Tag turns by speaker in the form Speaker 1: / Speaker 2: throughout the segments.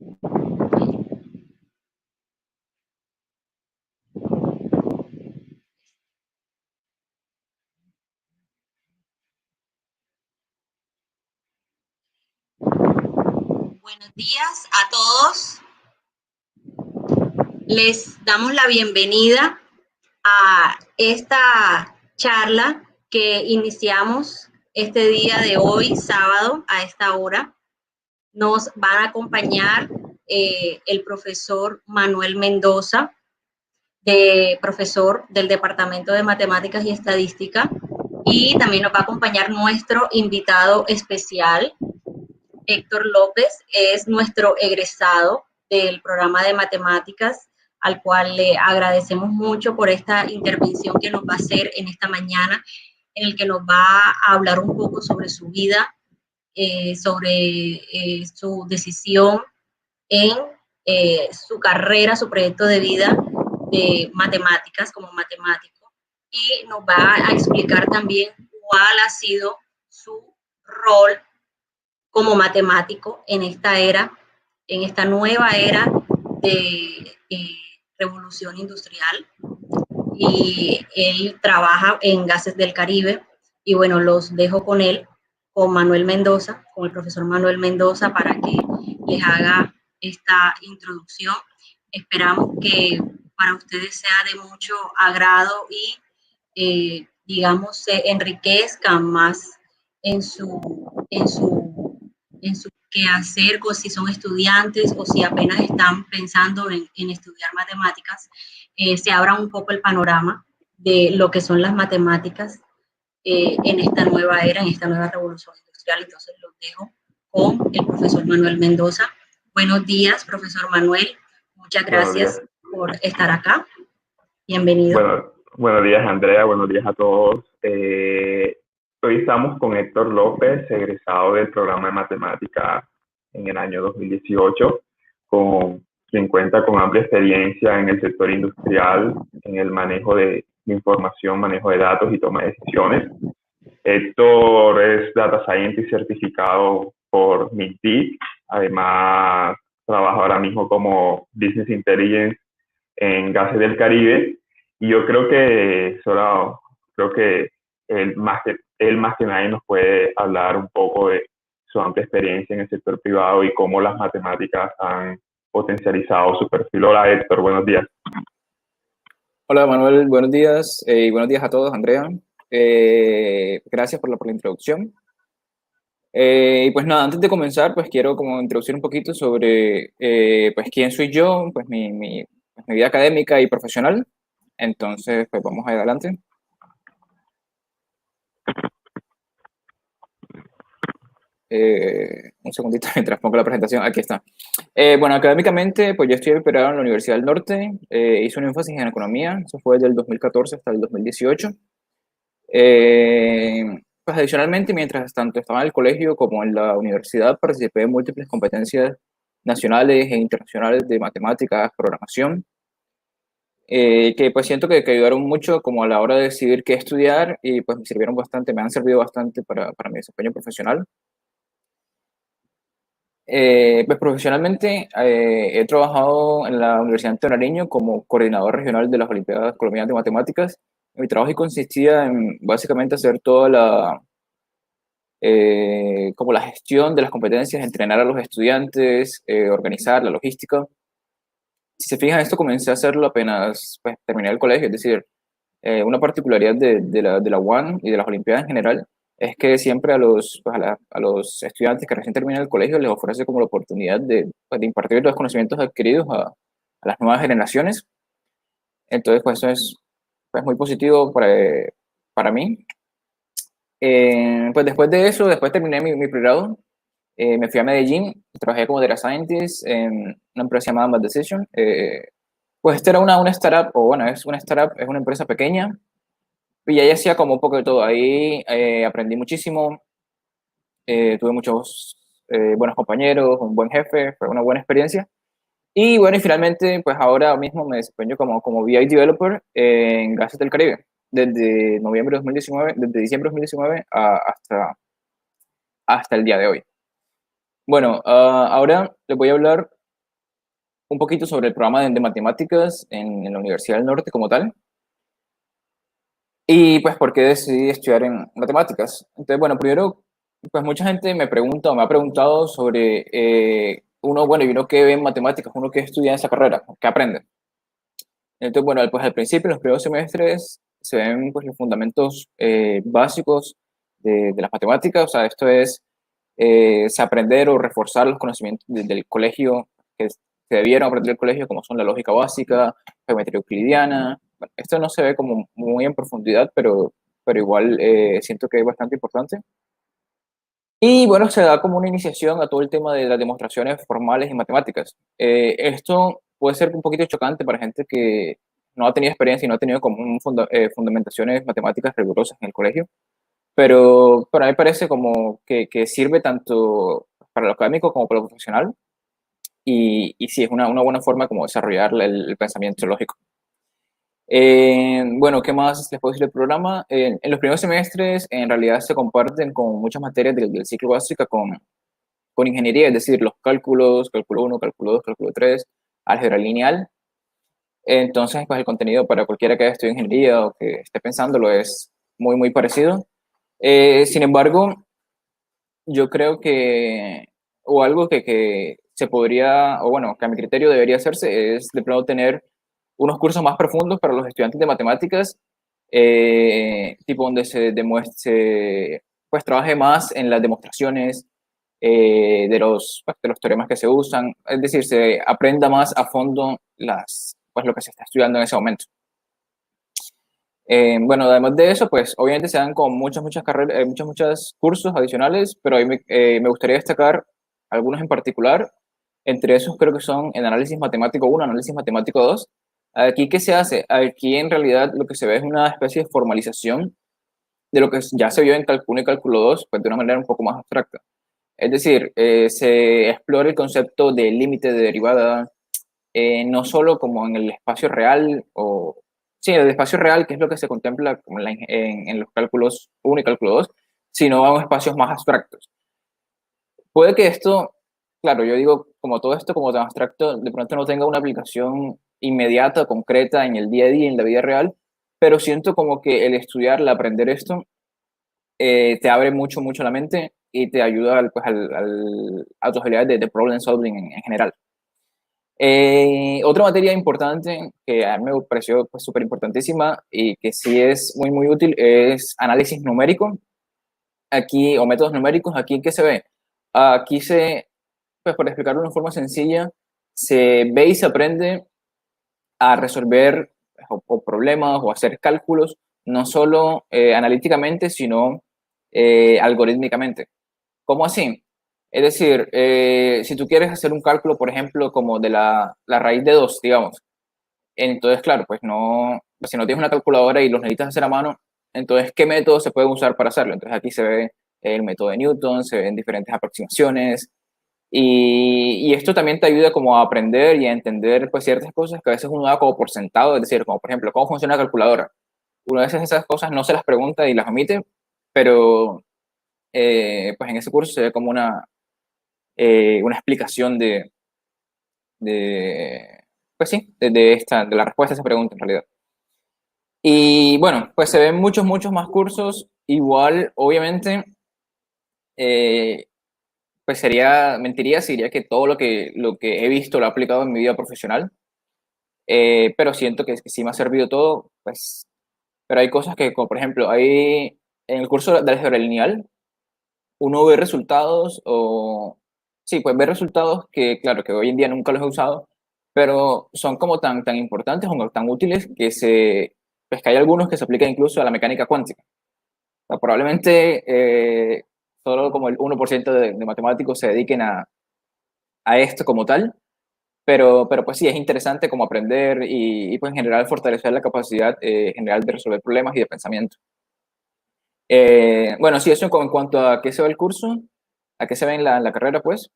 Speaker 1: Buenos días a todos. Les damos la bienvenida a esta charla que iniciamos este día de hoy, sábado, a esta hora. Nos van a acompañar el profesor Manuel Mendoza, profesor del Departamento de Matemáticas y Estadística, y también nos va a acompañar nuestro invitado especial, Héctor López, es nuestro egresado del programa de matemáticas, al cual le agradecemos mucho por esta intervención que nos va a hacer en esta mañana, en el que nos va a hablar un poco sobre su vida, sobre su decisión en su carrera, su proyecto de vida de matemáticas como matemático, y nos va a explicar también cuál ha sido su rol como matemático en esta era, en esta nueva era de revolución industrial. Y él trabaja en Gases del Caribe. Y bueno, los dejo con él, con Manuel Mendoza, con el profesor Manuel Mendoza, para que les haga esta introducción. Esperamos que para ustedes sea de mucho agrado y, digamos, se enriquezcan más en su quehacer, o si son estudiantes o si apenas están pensando en estudiar matemáticas, se abra un poco el panorama de lo que son las matemáticas en esta nueva era, en esta nueva revolución industrial. Entonces los dejo con el profesor Manuel Mendoza. Buenos días, profesor Manuel. Muchas
Speaker 2: Buenos días.
Speaker 1: gracias por estar acá. Bienvenido.
Speaker 2: Buenos días, Andrea. Buenos días a todos. Hoy estamos con Héctor López, egresado del programa de matemática en el año 2018, quien cuenta con amplia experiencia en el sector industrial, en el manejo de información, manejo de datos y toma de decisiones. Héctor es Data Scientist certificado por MIT. Además, trabaja ahora mismo como Business Intelligence en Gases del Caribe. Y yo creo que él más que nadie nos puede hablar un poco de su amplia experiencia en el sector privado y cómo las matemáticas han potencializado su perfil. Hola, Héctor, buenos días.
Speaker 3: Hola, Manuel, buenos días y buenos días a todos, Andrea. Gracias por la introducción. Y pues nada, antes de comenzar, pues quiero como introducir un poquito sobre pues quién soy yo, pues mi vida académica y profesional. Entonces, pues vamos adelante. Un segundito mientras pongo la presentación. Aquí está. Bueno, académicamente, pues yo estoy operado en la Universidad del Norte. Hice un énfasis en economía. Eso fue desde el 2014 hasta el 2018. Pues adicionalmente, mientras tanto estaba en el colegio como en la universidad, participé en múltiples competencias nacionales e internacionales de matemáticas, programación, que pues siento que ayudaron mucho como a la hora de decidir qué estudiar y pues me sirvieron bastante, me han servido bastante para mi desempeño profesional. Pues profesionalmente he trabajado en la Universidad de Nariño como coordinador regional de las Olimpiadas Colombianas de Matemáticas. Mi trabajo consistía en básicamente hacer toda como la gestión de las competencias, entrenar a los estudiantes, organizar la logística. Si se fijan, esto comencé a hacerlo apenas pues, terminé el colegio, es decir, una particularidad de la UAN y de las Olimpiadas en general es que siempre pues, a los estudiantes que recién terminan el colegio les ofrece como la oportunidad pues, de impartir los conocimientos adquiridos a las nuevas generaciones. Entonces, pues eso es pues, muy positivo para mí. Pues después de eso, después terminé mi pregrado, me fui a Medellín, trabajé como Data Scientist en una empresa llamada Mad Decision. Pues esta era una startup, o bueno, es una startup, es una empresa pequeña, y ahí hacía como un poco de todo. Ahí aprendí muchísimo, tuve muchos buenos compañeros, un buen jefe, fue una buena experiencia. Y bueno, y finalmente, pues ahora mismo me desempeño como BI Developer en Gases del Caribe, desde noviembre de 2019, desde diciembre de 2019 hasta el día de hoy. Bueno, ahora les voy a hablar un poquito sobre el programa de matemáticas en la Universidad del Norte como tal. Y pues, ¿por qué decidí estudiar en matemáticas? Entonces, bueno, primero, pues mucha gente me pregunta o me ha preguntado sobre uno, bueno, y uno qué ve en matemáticas, uno que estudia en esa carrera, qué aprende. Entonces, bueno, pues al principio, en los primeros semestres, se ven pues los fundamentos básicos de las matemáticas, o sea, esto es aprender o reforzar los conocimientos del colegio que se debieron aprender del colegio, como son la lógica básica, geometría euclidiana. Bueno, esto no se ve como muy en profundidad, pero igual siento que es bastante importante. Y bueno, se da como una iniciación a todo el tema de las demostraciones formales en matemáticas. Esto puede ser un poquito chocante para gente que no ha tenido experiencia y no ha tenido como fundamentaciones matemáticas rigurosas en el colegio, pero a mí me parece como que sirve tanto para lo académico como para lo profesional y sí, es una buena forma como desarrollar el pensamiento lógico. Bueno, ¿qué más les puedo decir del programa? En los primeros semestres, en realidad se comparten con muchas materias del ciclo básico con ingeniería, es decir, los cálculos, cálculo 1, cálculo 2, cálculo 3, álgebra lineal. Entonces, pues el contenido para cualquiera que haya estudiado ingeniería o que esté pensándolo es muy parecido. Sin embargo, yo creo que, o algo que se podría, o bueno, que a mi criterio debería hacerse, es de plano tener unos cursos más profundos para los estudiantes de matemáticas, tipo donde se demuestre, pues trabaje más en las demostraciones pues, de los teoremas que se usan, es decir, se aprenda más a fondo pues, lo que se está estudiando en ese momento. Bueno, además de eso, pues obviamente se dan con muchas carreras, muchos cursos adicionales, pero a mí me gustaría destacar algunos en particular. Entre esos creo que son en análisis matemático 1, análisis matemático 2. Aquí, ¿qué se hace? Aquí en realidad lo que se ve es una especie de formalización de lo que ya se vio en cálculo 1 y cálculo 2, pues de una manera un poco más abstracta. Es decir, se explora el concepto de límite de derivada, no solo como en el espacio real, o sí, el espacio real, que es lo que se contempla como en los cálculos 1 y cálculo 2, sino a espacios más abstractos. Puede que esto, claro, yo digo, como todo esto como tan abstracto, de pronto no tenga una aplicación inmediata, concreta en el día a día, en la vida real, pero siento como que el estudiar, el aprender esto, te abre mucho la mente y te ayuda pues, a tus habilidades de problem solving en general. Otra materia importante que a mí me pareció pues, súper importantísima y que sí es muy útil es análisis numérico. Aquí, o métodos numéricos, aquí ¿qué se ve? Aquí pues por explicarlo de una forma sencilla, se ve y se aprende a resolver o problemas o hacer cálculos, no solo analíticamente, sino algorítmicamente. ¿Cómo así? Es decir, si tú quieres hacer un cálculo, por ejemplo, como de la raíz de 2, digamos, entonces, claro, pues no, si no tienes una calculadora y los necesitas hacer a mano, entonces, ¿qué método se puede usar para hacerlo? Entonces, aquí se ve el método de Newton, se ven diferentes aproximaciones, y esto también te ayuda como a aprender y a entender pues ciertas cosas que a veces uno da como por sentado, es decir, como por ejemplo, ¿cómo funciona la calculadora? Uno a veces esas cosas no se las pregunta y las omite, pero pues en ese curso se ve como una explicación pues sí, de la respuesta a esa pregunta en realidad. Y bueno, pues se ven muchos más cursos. Igual, obviamente, pues mentiría si diría que todo lo que he visto lo he aplicado en mi vida profesional, pero siento que sí me ha servido todo, pues, pero hay cosas que, como por ejemplo, en el curso de álgebra lineal, uno ve resultados sí, pues ve resultados que, claro, que hoy en día nunca los he usado, pero son como tan importantes o tan útiles pues que hay algunos que se aplican incluso a la mecánica cuántica. O sea, probablemente solo como el 1% de matemáticos se dediquen a esto como tal, pero pues sí, es interesante como aprender y pues en general fortalecer la capacidad general de resolver problemas y de pensamiento. Bueno, sí, eso en cuanto a qué se ve el curso, a qué se ve en la carrera, pues.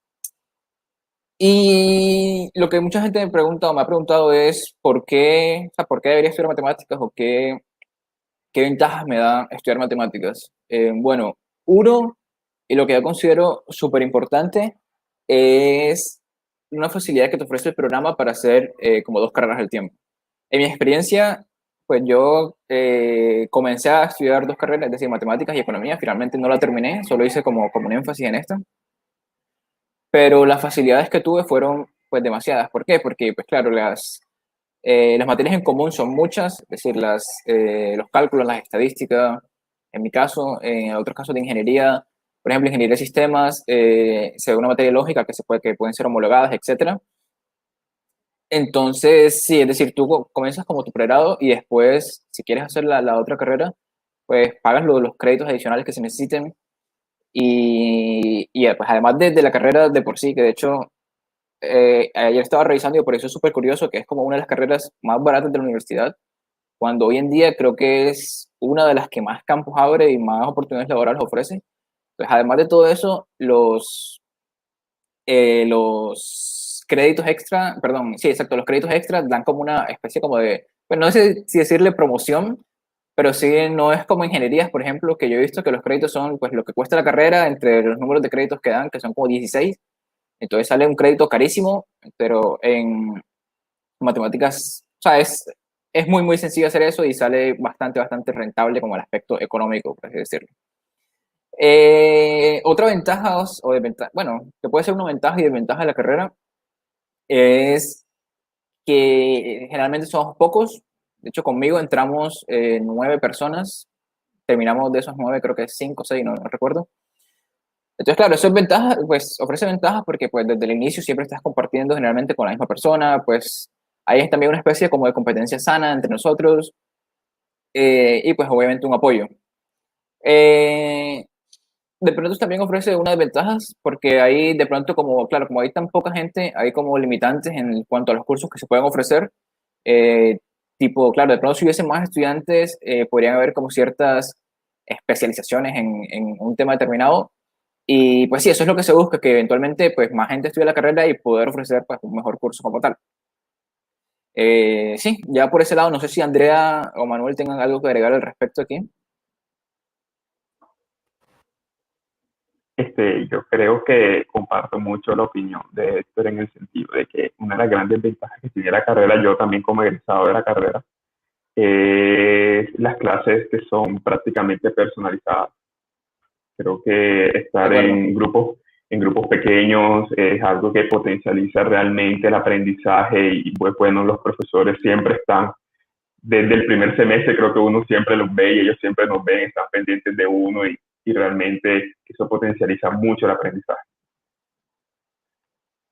Speaker 3: Y lo que mucha gente me pregunta o me ha preguntado es o sea, ¿por qué debería estudiar matemáticas o qué ventajas me da estudiar matemáticas? Bueno, uno, y lo que yo considero súper importante es una facilidad que te ofrece el programa para hacer como 2 carreras al tiempo. En mi experiencia, pues yo comencé a estudiar 2 carreras, es decir, matemáticas y economía. Finalmente no la terminé, solo hice como un énfasis en esta. Pero las facilidades que tuve fueron pues demasiadas. ¿Por qué? Porque, pues claro, las materias en común son muchas, es decir, los cálculos, las estadísticas, en mi caso, en otros casos de ingeniería, por ejemplo, ingeniería de sistemas, se ve una materia lógica que pueden ser homologadas, etcétera. Entonces, sí, es decir, tú comienzas como tu pregrado y después, si quieres hacer la otra carrera, pues pagas los créditos adicionales que se necesiten y pues además de la carrera de por sí, que de hecho ayer estaba revisando y por eso es súper curioso, que es como una de las carreras más baratas de la universidad, cuando hoy en día creo que es una de las que más campos abre y más oportunidades laborales ofrece. Pues además de todo eso, los créditos extra, perdón, sí, exacto, los créditos extra dan como una especie como de, pues no sé si decirle promoción, pero sí no es como ingenierías, por ejemplo, que yo he visto que los créditos son pues lo que cuesta la carrera entre los números de créditos que dan, que son como 16, entonces sale un crédito carísimo, pero en matemáticas, o sea, es muy, muy sencillo hacer eso y sale bastante, bastante rentable como el aspecto económico, por así decirlo. Otra ventaja o desventaja, bueno, que puede ser una ventaja y desventaja de la carrera es que generalmente somos pocos. De hecho, conmigo entramos 9 personas, terminamos de esos 9, creo que 5 o 6, no recuerdo. Entonces, claro, eso es ventaja, pues ofrece ventajas porque pues desde el inicio siempre estás compartiendo generalmente con la misma persona, pues hay también una especie como de competencia sana entre nosotros y pues obviamente un apoyo. Eh, de pronto también ofrece unas desventajas porque hay de pronto como, claro, como hay tan poca gente, hay como limitantes en cuanto a los cursos que se pueden ofrecer. Eh, tipo, claro, de pronto si hubiese más estudiantes, podrían haber como ciertas especializaciones en un tema determinado. Y pues sí, eso es lo que se busca, que eventualmente pues más gente estudie la carrera y poder ofrecer pues un mejor curso como tal. Sí, ya por ese lado, no sé si Andrea o Manuel tengan algo que agregar al respecto aquí.
Speaker 2: Yo creo que comparto mucho la opinión de Héctor en el sentido de que una de las grandes ventajas que tiene la carrera, yo también como egresado de la carrera, es las clases que son prácticamente personalizadas. Creo que
Speaker 3: De
Speaker 2: estar
Speaker 3: acuerdo.
Speaker 2: en grupos pequeños es algo que potencializa realmente el aprendizaje y pues, bueno, los profesores siempre están, desde el primer semestre creo que uno siempre los ve y ellos siempre nos ven, están pendientes de uno y realmente eso potencializa mucho el aprendizaje.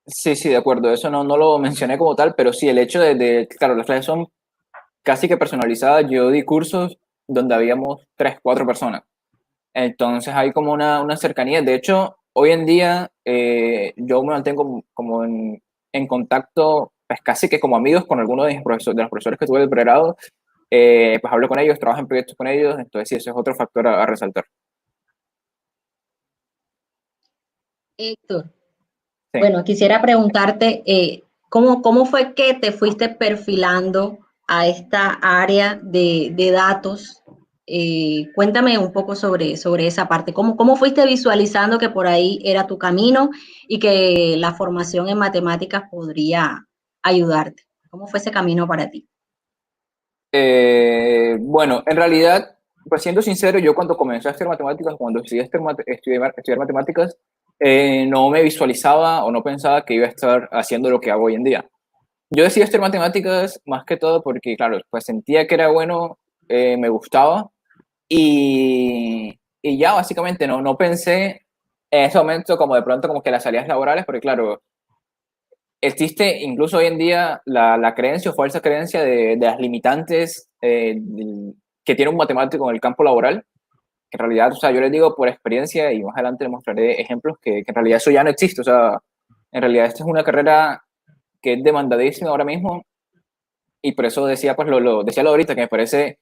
Speaker 3: Sí, sí, de acuerdo. Eso no lo mencioné como tal, pero sí, el hecho claro, las clases son casi que personalizadas. Yo di cursos donde habíamos 3, 4 personas. Entonces hay como una cercanía. De hecho, hoy en día yo me mantengo como en contacto, pues casi que como amigos con algunos de, de los profesores que tuve de pregrado. Pues hablo con ellos, trabajo en proyectos con ellos. Entonces sí, ese es otro factor a resaltar.
Speaker 1: Héctor,
Speaker 3: Sí.
Speaker 1: bueno, quisiera preguntarte, ¿cómo fue que te fuiste perfilando a esta área de datos? Cuéntame un poco sobre esa parte. ¿Cómo fuiste visualizando que por ahí era tu camino y que la formación en matemáticas podría ayudarte? ¿Cómo fue ese camino para ti?
Speaker 3: Bueno, en realidad, pues siendo sincero, yo cuando comencé a estudiar matemáticas, cuando decidí estudiar matemáticas, no me visualizaba o no pensaba que iba a estar haciendo lo que hago hoy en día. Yo decidí estudiar matemáticas más que todo porque, claro, pues sentía que era bueno, me gustaba y ya básicamente no pensé en ese momento como de pronto como que las salidas laborales, porque claro, existe incluso hoy en día la creencia o falsa creencia de las limitantes que tiene un matemático en el campo laboral, que en realidad, o sea, yo les digo por experiencia y más adelante les mostraré ejemplos que en realidad eso ya no existe, o sea, en realidad esta es una carrera que es demandadísima ahora mismo y por eso decía, pues decía lo ahorita, que me parece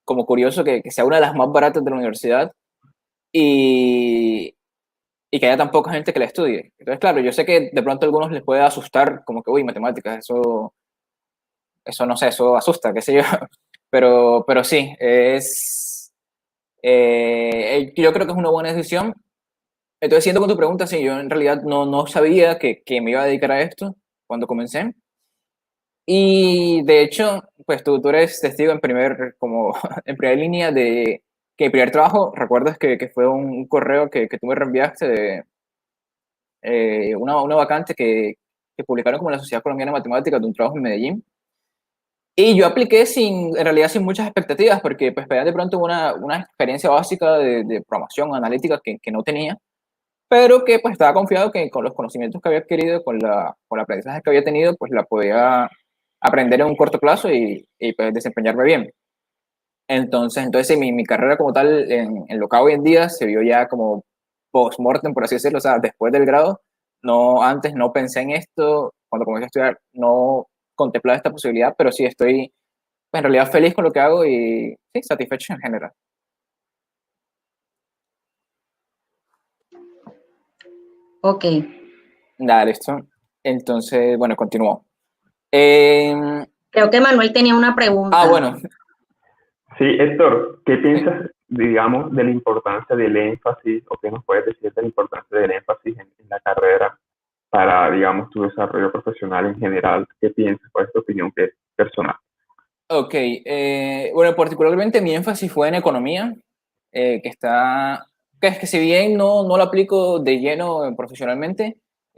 Speaker 3: como curioso que sea una de las más baratas de la universidad y, y que haya tan poca gente que la estudie. Entonces, claro, yo sé que de pronto a algunos les puede asustar como que, uy, matemáticas, eso no sé, eso asusta, qué sé yo. Pero sí, yo creo que es una buena decisión. Entonces, siendo con tu pregunta, sí, yo en realidad no sabía que me iba a dedicar a esto cuando comencé. Y de hecho, pues tú eres testigo como, en primera línea de que mi primer trabajo, recuerdas que fue un correo que tú me reenviaste de una vacante que publicaron como la Sociedad Colombiana de Matemáticas de un trabajo en Medellín. Y yo apliqué en realidad sin muchas expectativas, porque pues pedían de pronto una experiencia básica de programación analítica que no tenía, pero que pues estaba confiado que con los conocimientos que había adquirido, con la aprendizaje que había tenido, pues la podía aprender en un corto plazo y pues desempeñarme bien. Entonces sí, mi carrera como tal en lo que hago hoy en día se vio ya como post-mortem, por así decirlo, o sea, después del grado. No, antes no pensé en esto, cuando comencé a estudiar no contemplaba esta posibilidad, pero sí estoy pues, en realidad feliz con lo que hago y sí, satisfecho en general.
Speaker 1: Ok,
Speaker 3: Nada, listo. Entonces, bueno, continúo. Eh,
Speaker 1: creo que Manuel tenía una pregunta.
Speaker 3: bueno,
Speaker 2: Sí, Héctor, ¿qué
Speaker 3: sí.
Speaker 2: piensas, digamos, de la importancia del énfasis o qué nos puedes decir de la importancia del énfasis en la carrera para, digamos, tu desarrollo profesional en general? ¿Qué piensas? ¿Cuál es tu opinión personal?
Speaker 3: Ok, bueno, particularmente mi énfasis fue en economía, que es que si bien no lo aplico de lleno profesionalmente,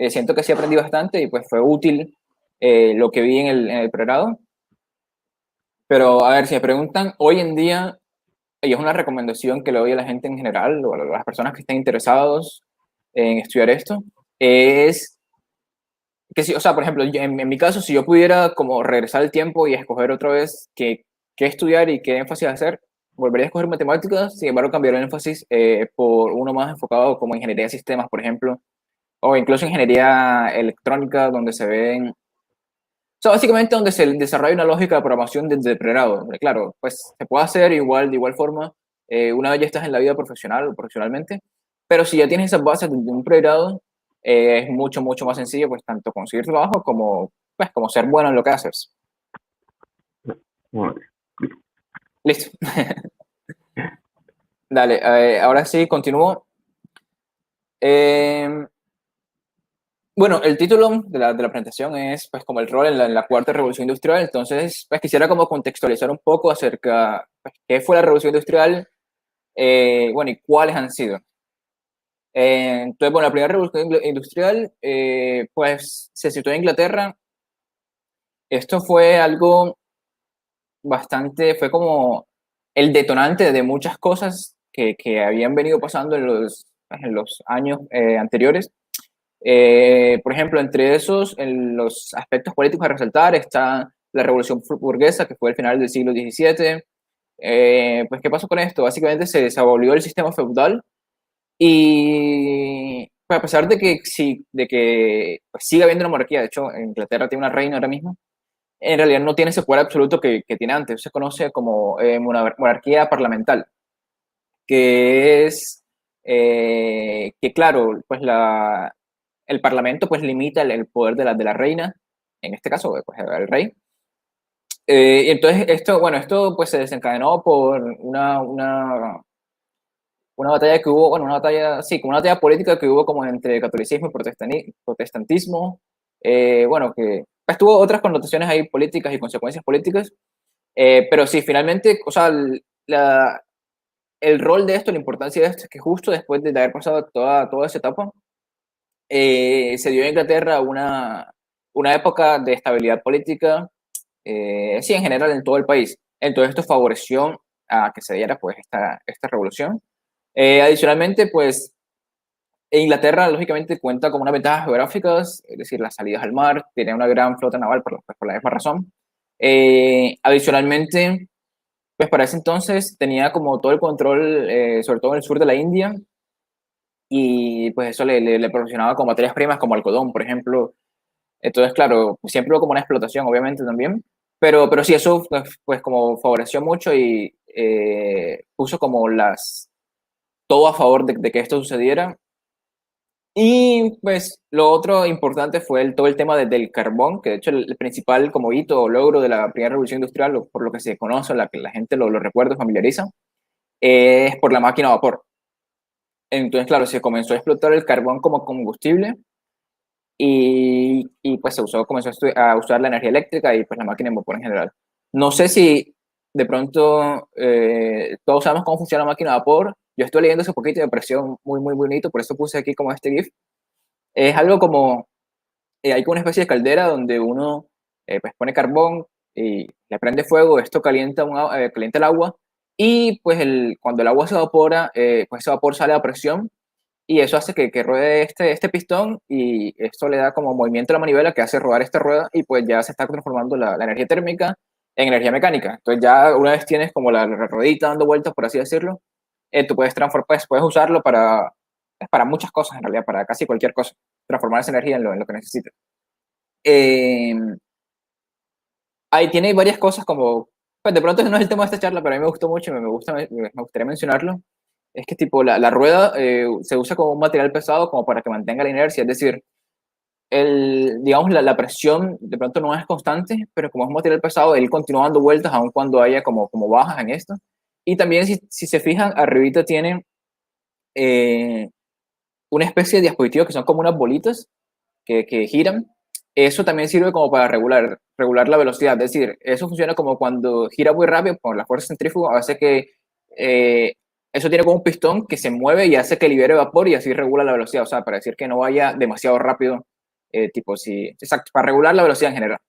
Speaker 3: siento que sí aprendí bastante y pues fue útil lo que vi en el pregrado. Pero a ver, si me preguntan, hoy en día, y es una recomendación que le doy a la gente en general, o a las personas que estén interesados en estudiar esto, es que si, o sea, por ejemplo, en mi caso, si yo pudiera como regresar el tiempo y escoger otra vez qué estudiar y qué énfasis hacer, volvería a escoger matemáticas, sin embargo, cambiaría el énfasis por uno más enfocado como ingeniería de sistemas, por ejemplo, o incluso ingeniería electrónica, donde se ven, o sea, básicamente donde se desarrolla una lógica de programación desde pregrado. Claro, pues se puede hacer igual, de igual forma, una vez ya estás en la vida profesional o profesionalmente, pero si ya tienes esas bases desde un pregrado, es mucho, mucho más sencillo, pues tanto conseguir trabajo como, pues, como ser bueno en lo que haces.
Speaker 2: Bueno,
Speaker 3: Listo. Dale, ahora sí, continúo. Eh, bueno, el título de la presentación es pues como el rol en la cuarta revolución industrial, entonces pues quisiera como contextualizar un poco acerca pues, qué fue la revolución industrial, bueno, y cuáles han sido. Entonces, bueno, la primera revolución industrial pues se situó en Inglaterra. Esto fue algo fue como el detonante de muchas cosas que habían venido pasando en los años anteriores. Por ejemplo, entre esos, en los aspectos políticos a resaltar está la Revolución Burguesa, que fue el final del siglo XVII. Pues, ¿qué pasó con esto? Básicamente se abolió el sistema feudal y pues, a pesar de que pues, sigue habiendo una monarquía, de hecho, Inglaterra tiene una reina ahora mismo, en realidad no tiene ese poder absoluto que tiene antes. Se conoce como monarquía parlamental, que es que, claro, pues el parlamento pues limita el poder de la reina, en este caso, pues el rey. Y entonces esto pues se desencadenó por una batalla que hubo, bueno, una batalla, sí, como una batalla política que hubo como entre catolicismo y protestantismo, bueno, que pues, tuvo otras connotaciones ahí políticas y consecuencias políticas, pero sí, finalmente, o sea, el rol de esto, la importancia de esto es que justo después de haber pasado toda esa etapa, se dio en Inglaterra una época de estabilidad política, sí, en general en todo el país. Entonces esto favoreció a que se diera pues esta revolución. Adicionalmente, pues Inglaterra lógicamente cuenta con unas ventajas geográficas, es decir, las salidas al mar, tiene una gran flota naval por la misma razón. Adicionalmente, pues para ese entonces tenía como todo el control, sobre todo en el sur de la India, y pues eso le proporcionaba como materias primas como algodón, por ejemplo. Entonces, claro, siempre hubo como una explotación, obviamente, también, pero sí, eso pues como favoreció mucho y puso como todo a favor de que esto sucediera. Y pues lo otro importante fue todo el tema del carbón, que de hecho el principal como hito o logro de la primera revolución industrial, o por lo que se conoce, la que la gente lo recuerda, familiariza, es por la máquina a vapor. Entonces, claro, se comenzó a explotar el carbón como combustible y pues comenzó a usar la energía eléctrica y pues la máquina en vapor en general. No sé si de pronto todos sabemos cómo funciona la máquina de vapor. Yo estoy leyendo hace poquito y me pareció muy, muy bonito, por eso puse aquí como este GIF. Es algo como, hay como una especie de caldera donde uno pues pone carbón y le prende fuego, esto calienta, calienta el agua y pues cuando el agua se evapora, pues ese vapor sale a presión y eso hace que ruede este pistón y esto le da como movimiento a la manivela que hace rodar esta rueda y pues ya se está transformando la energía térmica en energía mecánica. Entonces ya una vez tienes como la ruedita dando vueltas, por así decirlo, tú puedes transformar, puedes usarlo para muchas cosas en realidad, para casi cualquier cosa, transformar esa energía en lo que necesites. Eh, Ahí tiene varias cosas como, pues de pronto no es el tema de esta charla, pero a mí me gustó mucho y me gustaría mencionarlo. Es que tipo la rueda se usa como un material pesado como para que mantenga la inercia, es decir, digamos la presión de pronto no es constante, pero como es un material pesado, él continúa dando vueltas aun cuando haya como bajas en esto. Y también si se fijan, arribita tiene eh, una especie de dispositivos que son como unas bolitas que giran. Eso también sirve como para regular la velocidad. Es decir, eso funciona como cuando gira muy rápido por la fuerza centrífuga, hace que eh, eso tiene como un pistón que se mueve y hace que libere vapor y así regula la velocidad. O sea, para decir que no vaya demasiado rápido, tipo si, exacto, para regular la velocidad en general.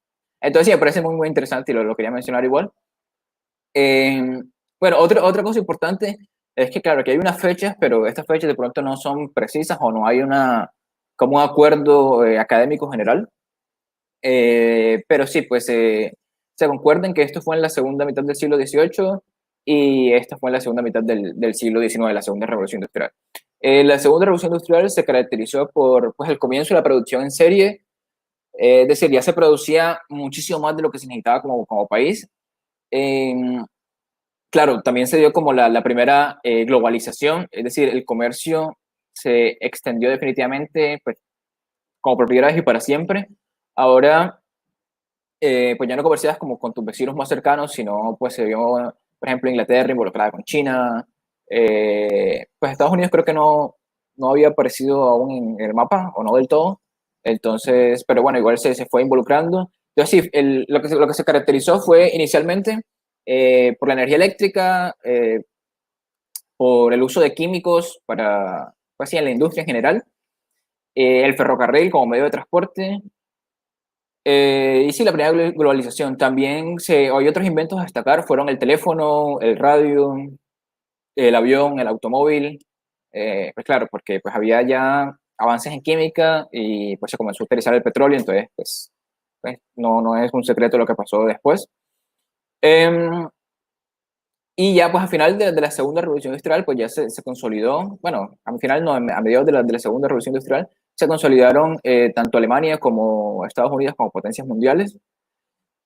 Speaker 3: Entonces, sí, me parece muy, muy interesante y lo quería mencionar igual. Eh, bueno, otra cosa importante es que, claro, que hay unas fechas, pero estas fechas de pronto no son precisas o no hay como un acuerdo académico general. Pero sí, pues se concuerdan que esto fue en la segunda mitad del siglo XVIII y esta fue en la segunda mitad del siglo XIX, la segunda revolución industrial. La segunda revolución industrial se caracterizó por pues, el comienzo de la producción en serie, es decir, ya se producía muchísimo más de lo que se necesitaba como país. Eh, claro, también se dio como la primera globalización, es decir, el comercio se extendió definitivamente pues, como por primera vez y para siempre. Ahora pues ya no comerciabas como con tus vecinos más cercanos, sino pues se vio, por ejemplo, Inglaterra involucrada con China, pues Estados Unidos creo que no había aparecido aún en el mapa, o no del todo, entonces, pero bueno, igual se fue involucrando. Entonces sí, lo que se caracterizó fue inicialmente por la energía eléctrica, por el uso de químicos para, pues sí, en la industria en general, el ferrocarril como medio de transporte, y sí, la primera globalización. También hay otros inventos a destacar, fueron el teléfono, el radio, el avión, el automóvil. Pues claro, porque pues había ya avances en química y pues se comenzó a utilizar el petróleo, entonces pues, no es un secreto lo que pasó después. Em, y ya pues al final de la segunda revolución industrial pues ya se consolidó, bueno, al final no, a mediados de la segunda revolución industrial se consolidaron tanto Alemania como Estados Unidos como potencias mundiales.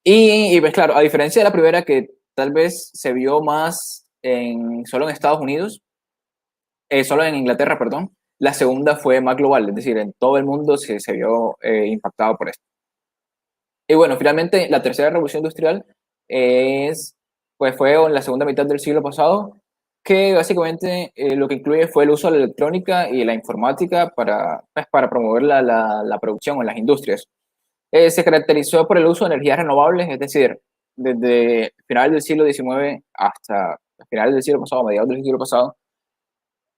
Speaker 3: Y pues claro, a diferencia de la primera que tal vez se vio más solo en Estados Unidos, solo en Inglaterra, perdón, la segunda fue más global, es decir, en todo el mundo se vio impactado por esto. Y bueno, finalmente la tercera revolución industrial fue en la segunda mitad del siglo pasado, que básicamente lo que incluye fue el uso de la electrónica y la informática para promover la producción en las industrias. Se caracterizó por el uso de energías renovables, es decir, desde finales del siglo XIX hasta finales del siglo pasado, mediados del siglo pasado,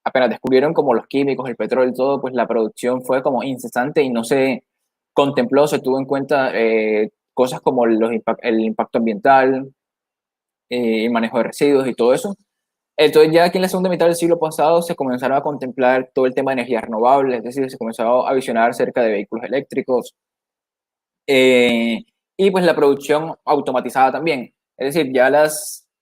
Speaker 3: apenas descubrieron como los químicos, el petróleo y todo, pues la producción fue como incesante y no se contempló, se tuvo en cuenta cosas como el impacto ambiental, el manejo de residuos y todo eso. Entonces ya aquí en la segunda mitad del siglo pasado se comenzaron a contemplar todo el tema de energías renovables, es decir, se comenzó a visionar acerca de vehículos eléctricos, eh, y pues la producción automatizada también. Es decir,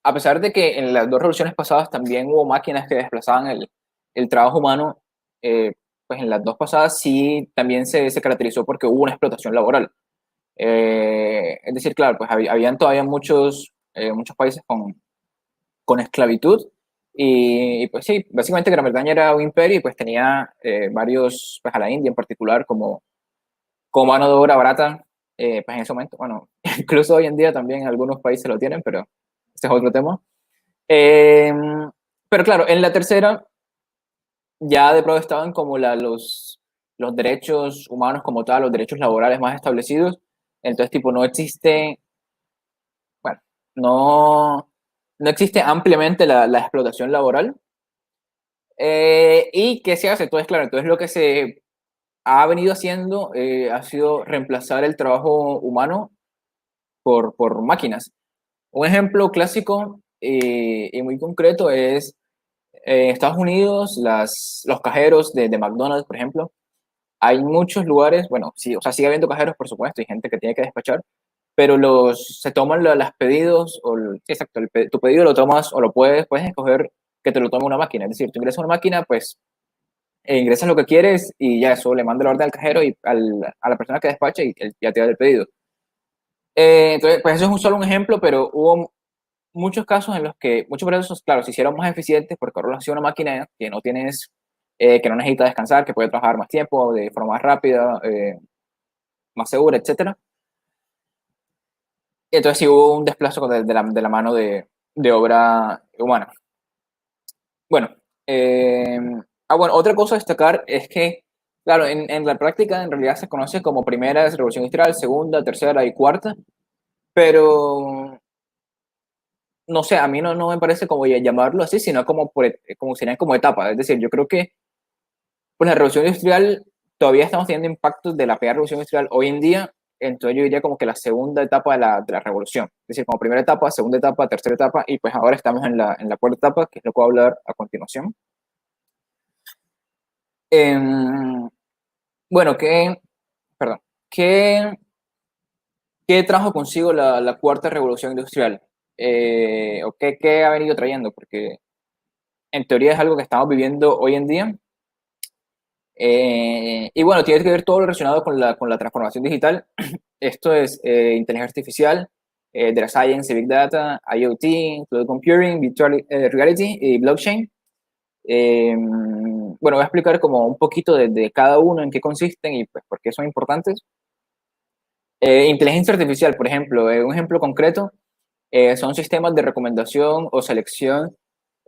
Speaker 3: a pesar de que en las dos revoluciones pasadas también hubo máquinas que desplazaban el trabajo humano, pues en las dos pasadas sí también se caracterizó porque hubo una explotación laboral. Es decir, claro, pues habían todavía muchos países con esclavitud y, pues sí, básicamente Gran Bretaña era un imperio y pues tenía varios, pues a la India en particular como mano de obra barata, pues en ese momento, bueno, incluso hoy en día también algunos países lo tienen, pero este es otro tema. Eh, pero claro, en la tercera, ya de pronto estaban como los derechos humanos como tal, los derechos laborales más establecidos. Entonces, tipo, no existe, bueno, no, no existe ampliamente la explotación laboral. ¿Y qué se hace? Entonces, claro, entonces lo que se ha venido haciendo ha sido reemplazar el trabajo humano por máquinas. Un ejemplo clásico y muy concreto es en Estados Unidos, los cajeros de McDonald's, por ejemplo. Hay muchos lugares, bueno, sí, o sea, sigue habiendo cajeros, por supuesto, y gente que tiene que despachar, pero se toman los pedidos, sí, exacto, tu pedido lo tomas o puedes escoger que te lo tome una máquina. Es decir, tú ingresas a una máquina, pues ingresas lo que quieres y ya eso le manda la orden al cajero y a la persona que despacha y él ya te da el pedido. Entonces, pues eso es solo un ejemplo, pero hubo muchos casos en los que muchos procesos, claro, se hicieron más eficientes porque ahora lo hacía una máquina que no necesita descansar, que puede trabajar más tiempo, de forma más rápida, más segura, etcétera. Y entonces sí hubo un desplazo de la mano de obra humana. Bueno, eh, bueno, otra cosa a destacar es que, claro, en la práctica en realidad se conoce como primera revolución industrial, segunda, tercera y cuarta, pero no sé, a mí no me parece como llamarlo así, sino como serían como etapas. Es decir, yo creo que pues la revolución industrial todavía estamos teniendo impactos de la primera revolución industrial hoy en día, entonces yo diría como que la segunda etapa de la revolución. Es decir, como primera etapa, segunda etapa, tercera etapa, y pues ahora estamos en la cuarta etapa, que es lo que voy a hablar a continuación. Em, bueno, perdón, ¿qué, qué trajo consigo la cuarta revolución industrial? ¿O qué ha venido trayendo? Porque en teoría es algo que estamos viviendo hoy en día. Y bueno, tiene que ver todo lo relacionado con la transformación digital. Esto es inteligencia artificial, data science, big data, IoT, cloud computing, virtual reality y blockchain. Bueno, voy a explicar como un poquito de cada uno, en qué consisten y pues por qué son importantes. Inteligencia artificial, por ejemplo, un ejemplo concreto son sistemas de recomendación o selección.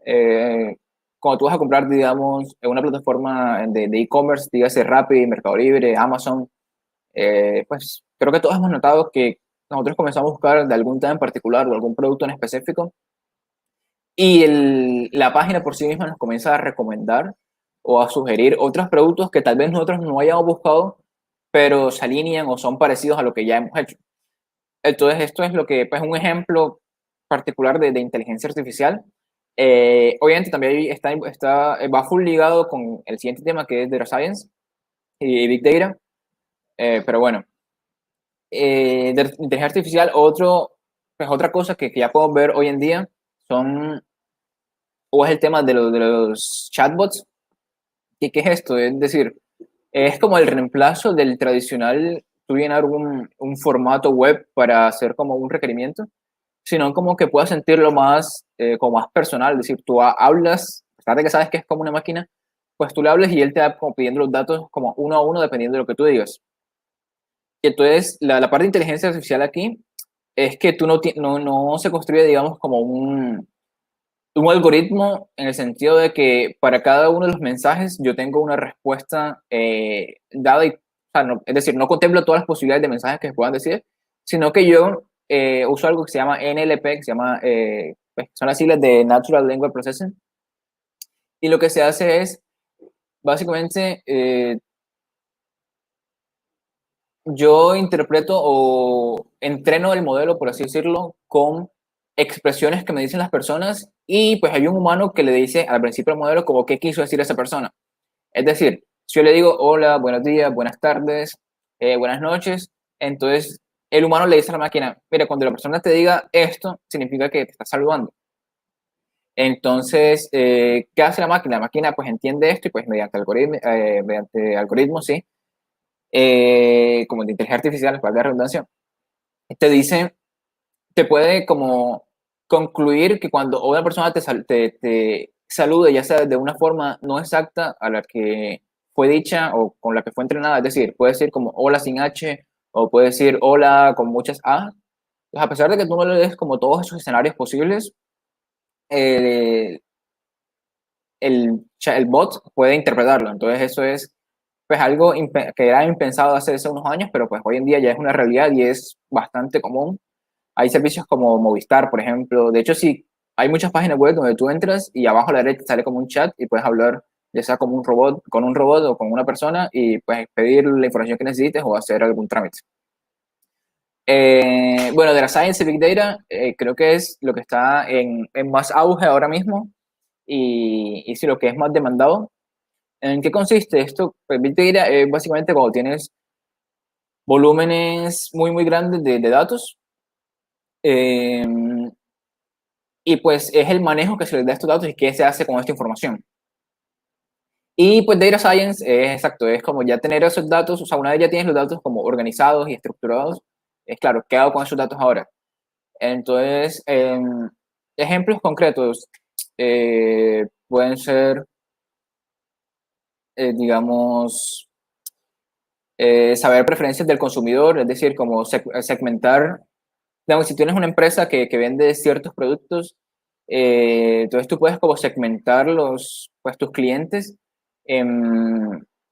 Speaker 3: eh, Cuando tú vas a comprar, digamos, en una plataforma de e-commerce, dígase Rappi, Mercado Libre, Amazon, pues creo que todos hemos notado que nosotros comenzamos a buscar de algún tema en particular o algún producto en específico y la página por sí misma nos comienza a recomendar o a sugerir otros productos que tal vez nosotros no hayamos buscado, pero se alinean o son parecidos a lo que ya hemos hecho. Entonces, esto es lo que, pues, un ejemplo particular de inteligencia artificial. Obviamente también va full ligado con el siguiente tema que es Data Science y Big Data, pero bueno, de inteligencia artificial, pues otra cosa que ya podemos ver hoy en día son, o es el tema de los chatbots. ¿Y qué es esto? Es decir, es como el reemplazo del tradicional, tú llenar un formato web para hacer como un requerimiento, sino como que puedas sentirlo más, como más personal, es decir, tú hablas, a pesar de que sabes que es como una máquina, pues tú le hablas y él te va como pidiendo los datos como uno a uno dependiendo de lo que tú digas. Y entonces la parte de inteligencia artificial aquí es que tú no se construye, digamos, como un algoritmo en el sentido de que para cada uno de los mensajes yo tengo una respuesta dada, o sea, es decir, no contemplo todas las posibilidades de mensajes que se puedan decir, sino que yo uso algo que se llama NLP, que se llama, pues, son las siglas de Natural Language Processing, y lo que se hace es, básicamente, yo interpreto o entreno el modelo, por así decirlo, con expresiones que me dicen las personas y pues hay un humano que le dice al principio del modelo como qué quiso decir esa persona. Es decir, si yo le digo hola, buenos días, buenas tardes, buenas noches, entonces el humano le dice a la máquina, mira, cuando la persona te diga esto, significa que te está saludando. Entonces, ¿qué hace la máquina? La máquina pues entiende esto y pues mediante algoritmos, sí, como de inteligencia artificial, para la redundancia, te dice, te puede como concluir que cuando una persona te salude, ya sea de una forma no exacta a la que fue dicha o con la que fue entrenada, es decir, puede decir como hola sin H o puede decir hola con muchas A, pues a pesar de que tú no le des como todos esos escenarios posibles, el el bot puede interpretarlo. Entonces eso es pues algo que era impensado hace unos años, pero pues hoy en día ya es una realidad y es bastante común. Hay servicios como Movistar, por ejemplo. De hecho, sí, hay muchas páginas web donde tú entras y abajo a la derecha sale como un chat y puedes hablar ya sea como un robot, con un robot o con una persona y pues pedir la información que necesites o hacer algún trámite. Bueno, de la Science y Big Data, creo que es lo que está en más auge ahora mismo y sí, lo que es más demandado. ¿En qué consiste esto? Pues Big Data es básicamente cuando tienes volúmenes muy, muy grandes de datos eh, y pues es el manejo que se les da a estos datos y qué se hace con esta información. Y pues Data Science es exacto, es como ya tener esos datos, o sea, una vez ya tienes los datos como organizados y estructurados, es claro, ¿qué hago con esos datos ahora? Entonces, ejemplos concretos pueden ser, digamos, saber preferencias del consumidor, es decir, como segmentar, digamos, si tienes una empresa que vende ciertos productos, entonces tú puedes como segmentar pues, tus clientes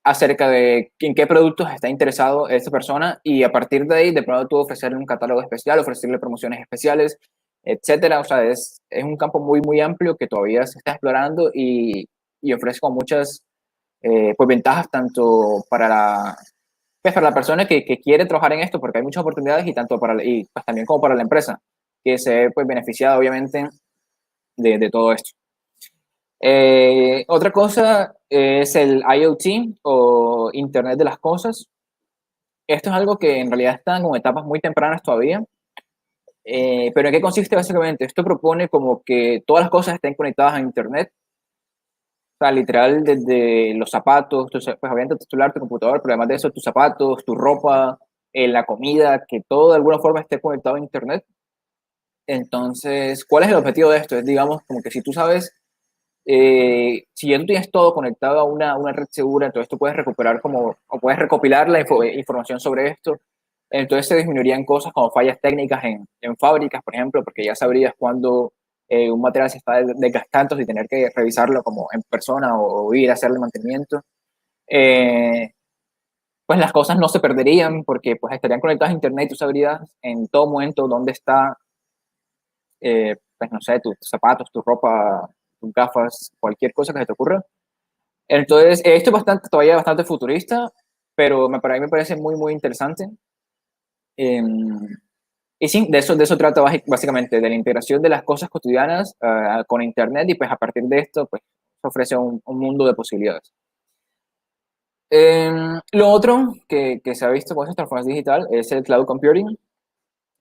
Speaker 3: acerca de en qué productos está interesado esta persona y a partir de ahí de pronto tú ofrecerle un catálogo especial, ofrecerle promociones especiales, etcétera. O sea, es un campo muy, muy amplio que todavía se está explorando y ofrece como muchas pues, ventajas tanto pues, para la persona que quiere trabajar en esto, porque hay muchas oportunidades y tanto y pues, también como para la empresa, que se ve pues, beneficiada obviamente de todo esto. Otra cosa es el IoT o Internet de las Cosas. Esto es algo que en realidad está en etapas muy tempranas todavía. Pero ¿en qué consiste básicamente? Esto propone como que todas las cosas estén conectadas a Internet. O sea, literal, desde los zapatos, pues obviamente tu celular, tu computador, pero además de eso, tus zapatos, tu ropa, la comida, que todo de alguna forma esté conectado a Internet. Entonces, ¿cuál es el objetivo de esto? Es, digamos, como que si tú sabes si ya tú tienes todo conectado a una red segura, entonces tú puedes recuperar o puedes recopilar la información sobre esto. Entonces se disminuirían cosas como fallas técnicas en fábricas, por ejemplo, porque ya sabrías cuándo un material se está desgastando sin tener que revisarlo como en persona o ir a hacerle mantenimiento. Eh, pues las cosas no se perderían porque pues estarían conectadas a internet y tú sabrías en todo momento dónde está, pues no sé, tus zapatos, tu ropa, tus gafas, cualquier cosa que se te ocurra. Entonces, esto es todavía bastante futurista, pero para mí me parece muy, muy interesante. Eh, y sí, de eso trata básicamente, de la integración de las cosas cotidianas con Internet y pues a partir de esto, pues ofrece un mundo de posibilidades. Lo otro que se ha visto con esta transformación digital es el cloud computing.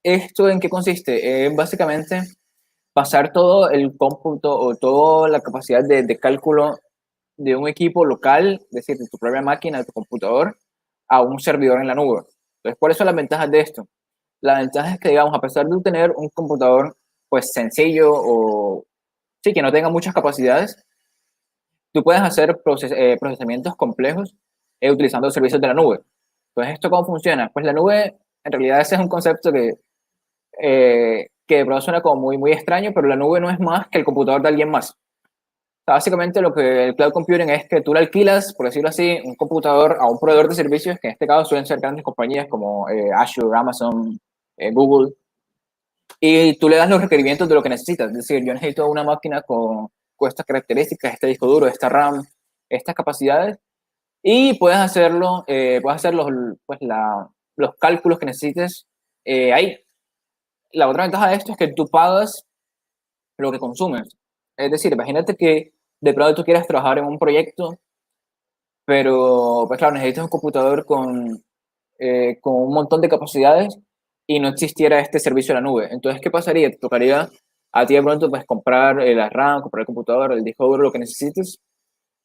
Speaker 3: ¿Esto en qué consiste? Básicamente pasar todo el cómputo o toda la capacidad de cálculo de un equipo local, es decir, de tu propia máquina, de tu computador, a un servidor en la nube. Entonces, ¿cuáles son las ventajas de esto? La ventaja es que, digamos, a pesar de tener un computador, pues, sencillo o, sí, que no tenga muchas capacidades, tú puedes hacer procesamientos complejos utilizando los servicios de la nube. Entonces, ¿esto cómo funciona? Pues la nube, en realidad, ese es un concepto que de pronto suena como muy, muy extraño, pero la nube no es más que el computador de alguien más. Básicamente lo que el cloud computing es que tú le alquilas, por decirlo así, un computador a un proveedor de servicios, que en este caso suelen ser grandes compañías como Azure, Amazon, Google, y tú le das los requerimientos de lo que necesitas. Es decir, yo necesito una máquina con estas características, este disco duro, esta RAM, estas capacidades, y puedes hacer pues los cálculos que necesites ahí. La otra ventaja de esto es que tú pagas lo que consumes. Es decir, imagínate que de pronto tú quieras trabajar en un proyecto, pero pues claro, necesitas un computador con un montón de capacidades y no existiera este servicio en la nube. Entonces, ¿qué pasaría? Te tocaría a ti de pronto pues comprar la RAM, comprar el computador, el disco duro, lo que necesites.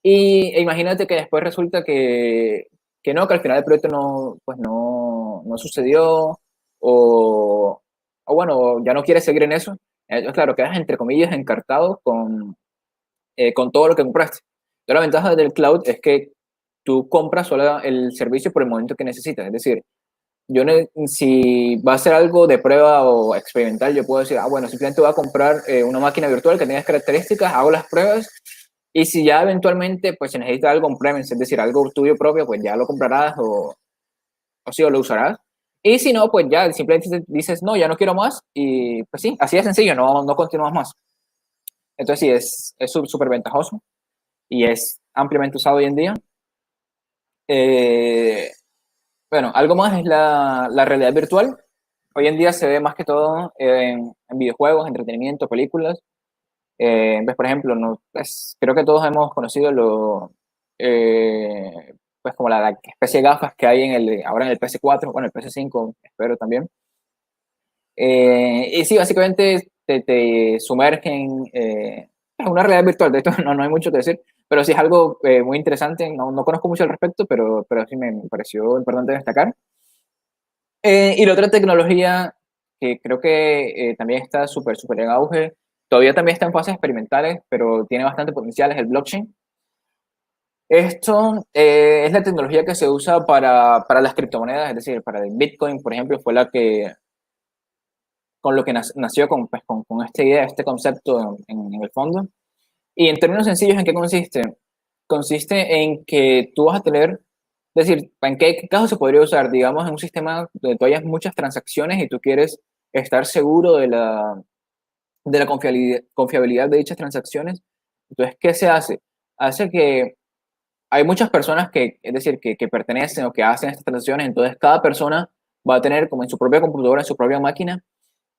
Speaker 3: E imagínate que después resulta que no, que al final el proyecto no, pues no sucedió o bueno, ya no quieres seguir en eso. Entonces, claro, quedas entre comillas encartado con todo lo que compraste. Pero la ventaja del cloud es que tú compras solo el servicio por el momento que necesitas. Es decir, si va a ser algo de prueba o experimental, yo puedo decir, bueno, simplemente voy a comprar una máquina virtual que tenga características, hago las pruebas Y si ya eventualmente pues se necesita algo on-premise, es decir, algo tuyo propio, pues ya lo comprarás o sí, o lo usarás. Y si no, pues ya simplemente dices, no, ya no quiero más y pues sí, así de sencillo, no continúas más. Entonces sí, es súper ventajoso y es ampliamente usado hoy en día. Eh, bueno, algo más es la realidad virtual. Hoy en día se ve más que todo en videojuegos, entretenimiento, películas. Pues, por ejemplo, no, pues, creo que todos hemos conocido pues como la especie de gafas que hay ahora en el PS4, bueno, el PS5, espero también. Y sí, básicamente te sumergen en una realidad virtual. De esto no hay mucho que decir, pero sí es algo muy interesante. No conozco mucho al respecto, pero sí me pareció importante destacar. Y la otra tecnología que creo que también está súper en auge, todavía también está en fases experimentales, pero tiene bastante potencial, es el blockchain. Esto es la tecnología que se usa para las criptomonedas, es decir, para el Bitcoin, por ejemplo, fue la que con lo que nació pues, con esta idea, este concepto en el fondo. Y en términos sencillos, ¿en qué consiste? Consiste en que tú vas a tener, es decir, ¿en qué caso se podría usar? Digamos, en un sistema donde tú hayas muchas transacciones y tú quieres estar seguro de la confiabilidad de dichas transacciones. Entonces, ¿qué se hace? Hace que hay muchas personas que, es decir, que pertenecen o que hacen estas transacciones, entonces cada persona va a tener como en su propia computadora, en su propia máquina,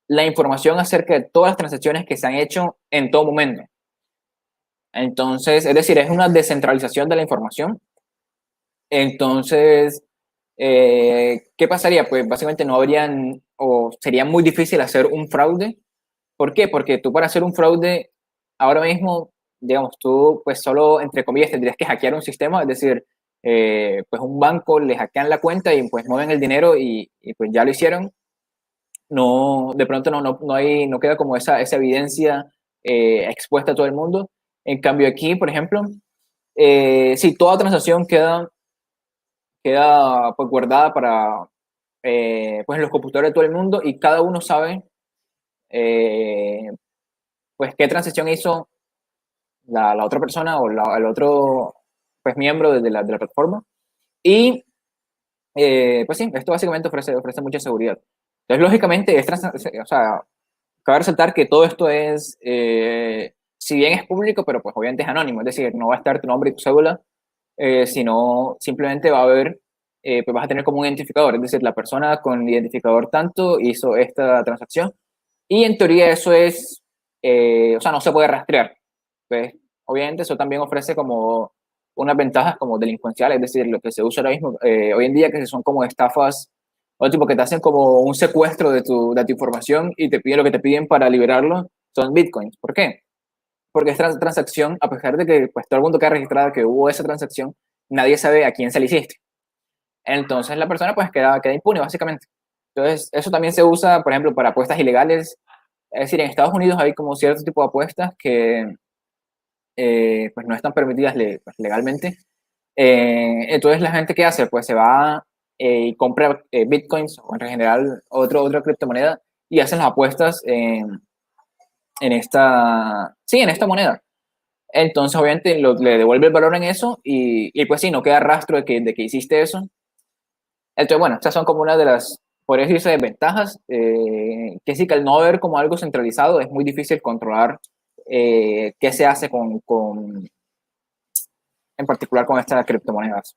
Speaker 3: la información acerca de todas las transacciones que se han hecho en todo momento. Entonces, es decir, es una descentralización de la información. Entonces, ¿qué pasaría? Pues básicamente no habrían, o sería muy difícil hacer un fraude. ¿Por qué? Porque tú para hacer un fraude, ahora mismo, digamos, tú pues solo, entre comillas, tendrías que hackear un sistema, es decir, pues un banco le hackean la cuenta y pues mueven el dinero y pues ya lo hicieron. No, de pronto no queda como esa evidencia expuesta a todo el mundo. En cambio aquí, por ejemplo, sí, toda transacción queda pues guardada para pues en los computadores de todo el mundo y cada uno sabe eh, pues qué transacción hizo la otra persona o el otro pues miembro de la plataforma. Y pues sí, esto básicamente ofrece mucha seguridad. Entonces, lógicamente, o sea, cabe resaltar que todo esto es, si bien es público, pero pues obviamente es anónimo, es decir, no va a estar tu nombre y tu cédula, sino simplemente va a haber, pues vas a tener como un identificador, es decir, la persona con identificador tanto hizo esta transacción y en teoría eso es, o sea, no se puede rastrear. Pues obviamente eso también ofrece como unas ventajas como delincuenciales, es decir, lo que se usa ahora mismo, hoy en día que son como estafas o tipo que te hacen como un secuestro de tu información y te piden lo que te piden para liberarlo son bitcoins. ¿Por qué? Porque esta transacción, a pesar de que pues, todo el mundo queda registrado que hubo esa transacción, nadie sabe a quién se le hiciste. Entonces la persona pues queda impune básicamente. Entonces eso también se usa, por ejemplo, para apuestas ilegales. Es decir, en Estados Unidos hay como cierto tipo de apuestas que pues no están permitidas pues, legalmente. Entonces la gente que hace pues se va y compra bitcoins o en general otra criptomoneda y hacen las apuestas en esta moneda. Entonces obviamente le devuelve el valor en eso y pues sí, no queda rastro de que hiciste eso. Entonces bueno, estas son como una de las, podría decirse, desventajas, que sí que al no haber como algo centralizado es muy difícil controlar qué se hace en particular con estas criptomonedas.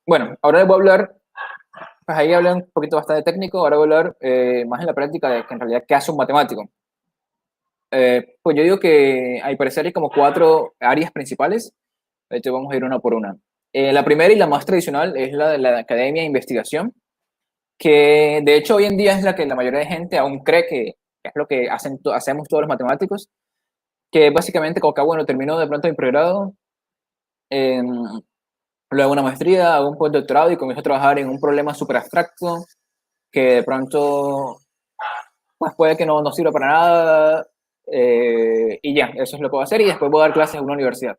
Speaker 3: Bueno, ahora les voy a hablar, pues ahí hablé un poquito bastante técnico, ahora voy a hablar más en la práctica de que en realidad qué hace un matemático. Pues yo digo que hay parecer hay como cuatro áreas principales, entonces vamos a ir una por una. La primera y la más tradicional es la de la academia de investigación, que de hecho hoy en día es la que la mayoría de gente aún cree que es lo que hacemos todos los matemáticos, que básicamente como que, bueno, termino de pronto mi pregrado, eh, luego hago una maestría, hago un postdoctorado y comienzo a trabajar en un problema súper abstracto que de pronto pues puede que no sirva para nada y ya, eso es lo que voy a hacer y después voy a dar clases en una universidad.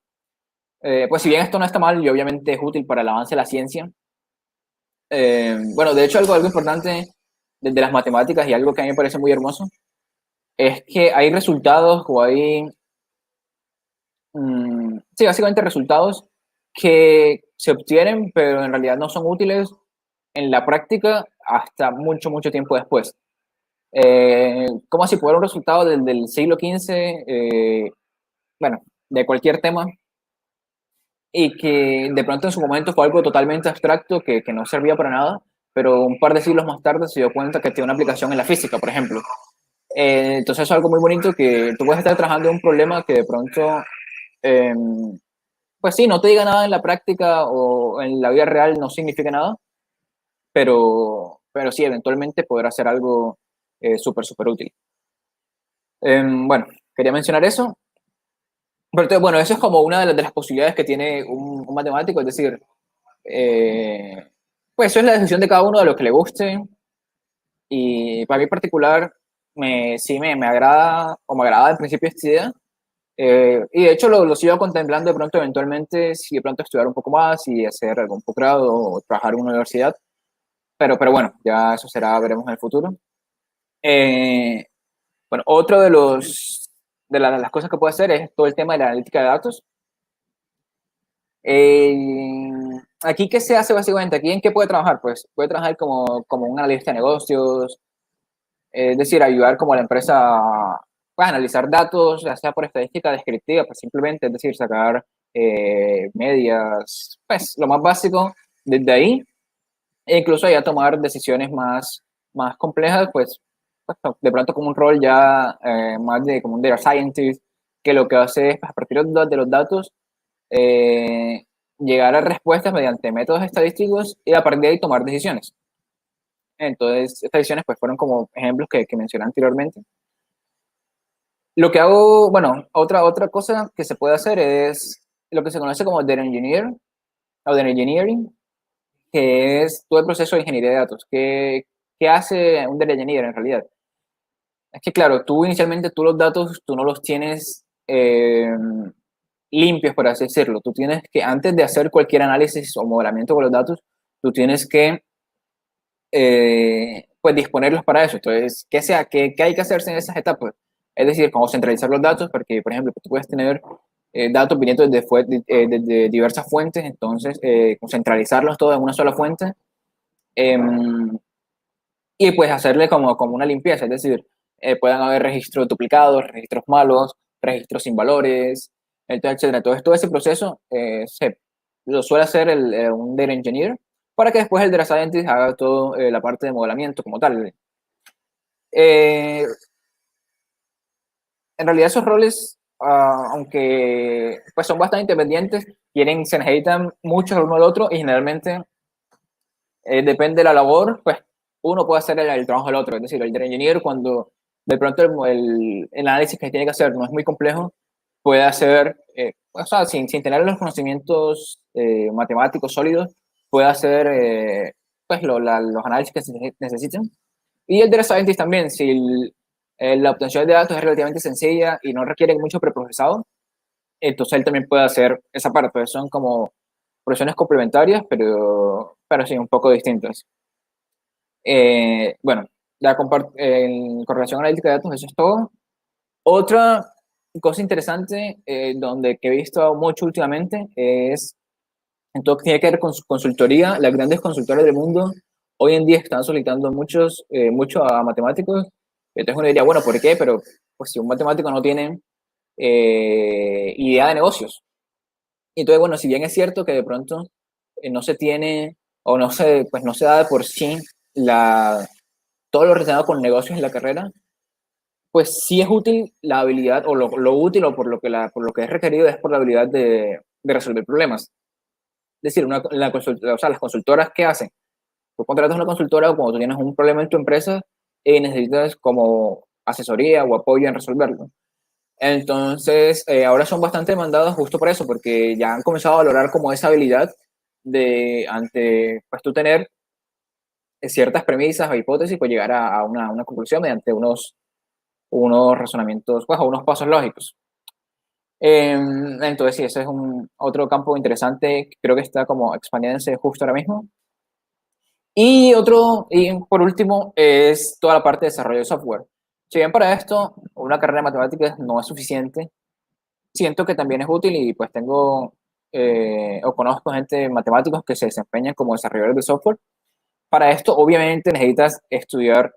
Speaker 3: Pues si bien esto no está mal y obviamente es útil para el avance de la ciencia, bueno, de hecho algo importante de las matemáticas y algo que a mí me parece muy hermoso es que hay resultados o hay sí, básicamente resultados que se obtienen, pero en realidad no son útiles en la práctica hasta mucho, mucho tiempo después. Como si fuera un resultado del siglo XV, bueno, de cualquier tema, y que de pronto en su momento fue algo totalmente abstracto que no servía para nada, pero un par de siglos más tarde se dio cuenta que tiene una aplicación en la física, por ejemplo. Entonces es algo muy bonito que tú puedes estar trabajando en un problema que de pronto, eh, pues sí, no te diga nada en la práctica o en la vida real no significa nada, pero sí, eventualmente podrá ser algo súper, súper útil. Bueno, quería mencionar eso. Pero entonces, bueno, eso es como una de las posibilidades que tiene un matemático, es decir, pues eso es la decisión de cada uno de lo que le guste. Y para mí en particular, sí me agrada, o me agrada al principio esta idea. Y de hecho lo sigo contemplando de pronto eventualmente, si de pronto estudiar un poco más y hacer algún posgrado o trabajar en una universidad. Pero bueno, ya eso será, veremos en el futuro. Eh, bueno, otro de las cosas que puedo hacer es todo el tema de la analítica de datos. Eh, Aquí, ¿qué se hace básicamente? ¿Aquí en qué puede trabajar? Pues puede trabajar como un analista de negocios, es decir, ayudar como a la empresa a pues, analizar datos, ya sea por estadística descriptiva, pues simplemente, es decir, sacar medias, pues lo más básico desde ahí, e incluso ya tomar decisiones más complejas, pues, de pronto como un rol ya más de como un data scientist, que lo que hace es, pues, a partir de los datos, eh, llegar a respuestas mediante métodos estadísticos y a partir de ahí tomar decisiones. Entonces, estas decisiones pues fueron como ejemplos que mencioné anteriormente. Lo que hago, bueno, otra cosa que se puede hacer es lo que se conoce como data engineer o data engineering, que es todo el proceso de ingeniería de datos. ¿Qué hace un data engineer en realidad? Es que, claro, tú inicialmente tú los datos, tú no los tienes limpios, por así decirlo. Tú tienes que, antes de hacer cualquier análisis o modelamiento con los datos, tú tienes que pues disponerlos para eso. Entonces, ¿qué hay que hacerse en esas etapas? Es decir, como centralizar los datos, porque, por ejemplo, tú puedes tener datos viniendo desde diversas fuentes, entonces centralizarlos todos en una sola fuente y pues hacerle como una limpieza, es decir, puedan haber registros duplicados, registros malos, registros sin valores, etcétera. Entonces, todo ese proceso lo suele hacer un data engineer para que después el data scientist haga toda la parte de modelamiento como tal. Eh, en realidad esos roles, aunque pues son bastante independientes, se necesitan mucho el uno al otro y generalmente depende de la labor, pues uno puede hacer el trabajo del otro. Es decir, el data engineer cuando de pronto el análisis que tiene que hacer no es muy complejo, puede hacer, o sea, sin tener los conocimientos matemáticos sólidos, puede hacer pues los análisis que se necesiten. Y el data scientist también, si la obtención de datos es relativamente sencilla y no requiere mucho preprocesado, entonces él también puede hacer esa parte. Pues son como profesiones complementarias, pero sí, un poco distintas. Bueno, ya en correlación analítica de datos, eso es todo. Otra cosa interesante que he visto mucho últimamente es en todo lo que tiene que ver con su consultoría. Las grandes consultoras del mundo hoy en día están solicitando mucho a matemáticos. Entonces uno diría, bueno, ¿por qué? Pero pues si un matemático no tiene idea de negocios. Y entonces, bueno, si bien es cierto que de pronto no se tiene o pues no se da de por sí todo lo relacionado con negocios en la carrera, pues sí es útil la habilidad, o lo útil o por lo que es requerido es por la habilidad de resolver problemas. Es decir, o sea, las consultoras, ¿qué hacen? Tú contratas una consultora cuando tú tienes un problema en tu empresa y necesitas como asesoría o apoyo en resolverlo. Entonces, ahora son bastante demandados justo por eso, porque ya han comenzado a valorar como esa habilidad ante, pues tú tener ciertas premisas o hipótesis, pues llegar a una conclusión mediante unos razonamientos, pues, o unos pasos lógicos. Entonces, sí, ese es otro campo interesante, creo que está como expandiéndose justo ahora mismo. Y por último, es toda la parte de desarrollo de software. Si bien para esto una carrera de matemáticas no es suficiente, siento que también es útil y pues tengo o conozco gente, matemáticos que se desempeñan como desarrolladores de software. Para esto, obviamente, necesitas estudiar,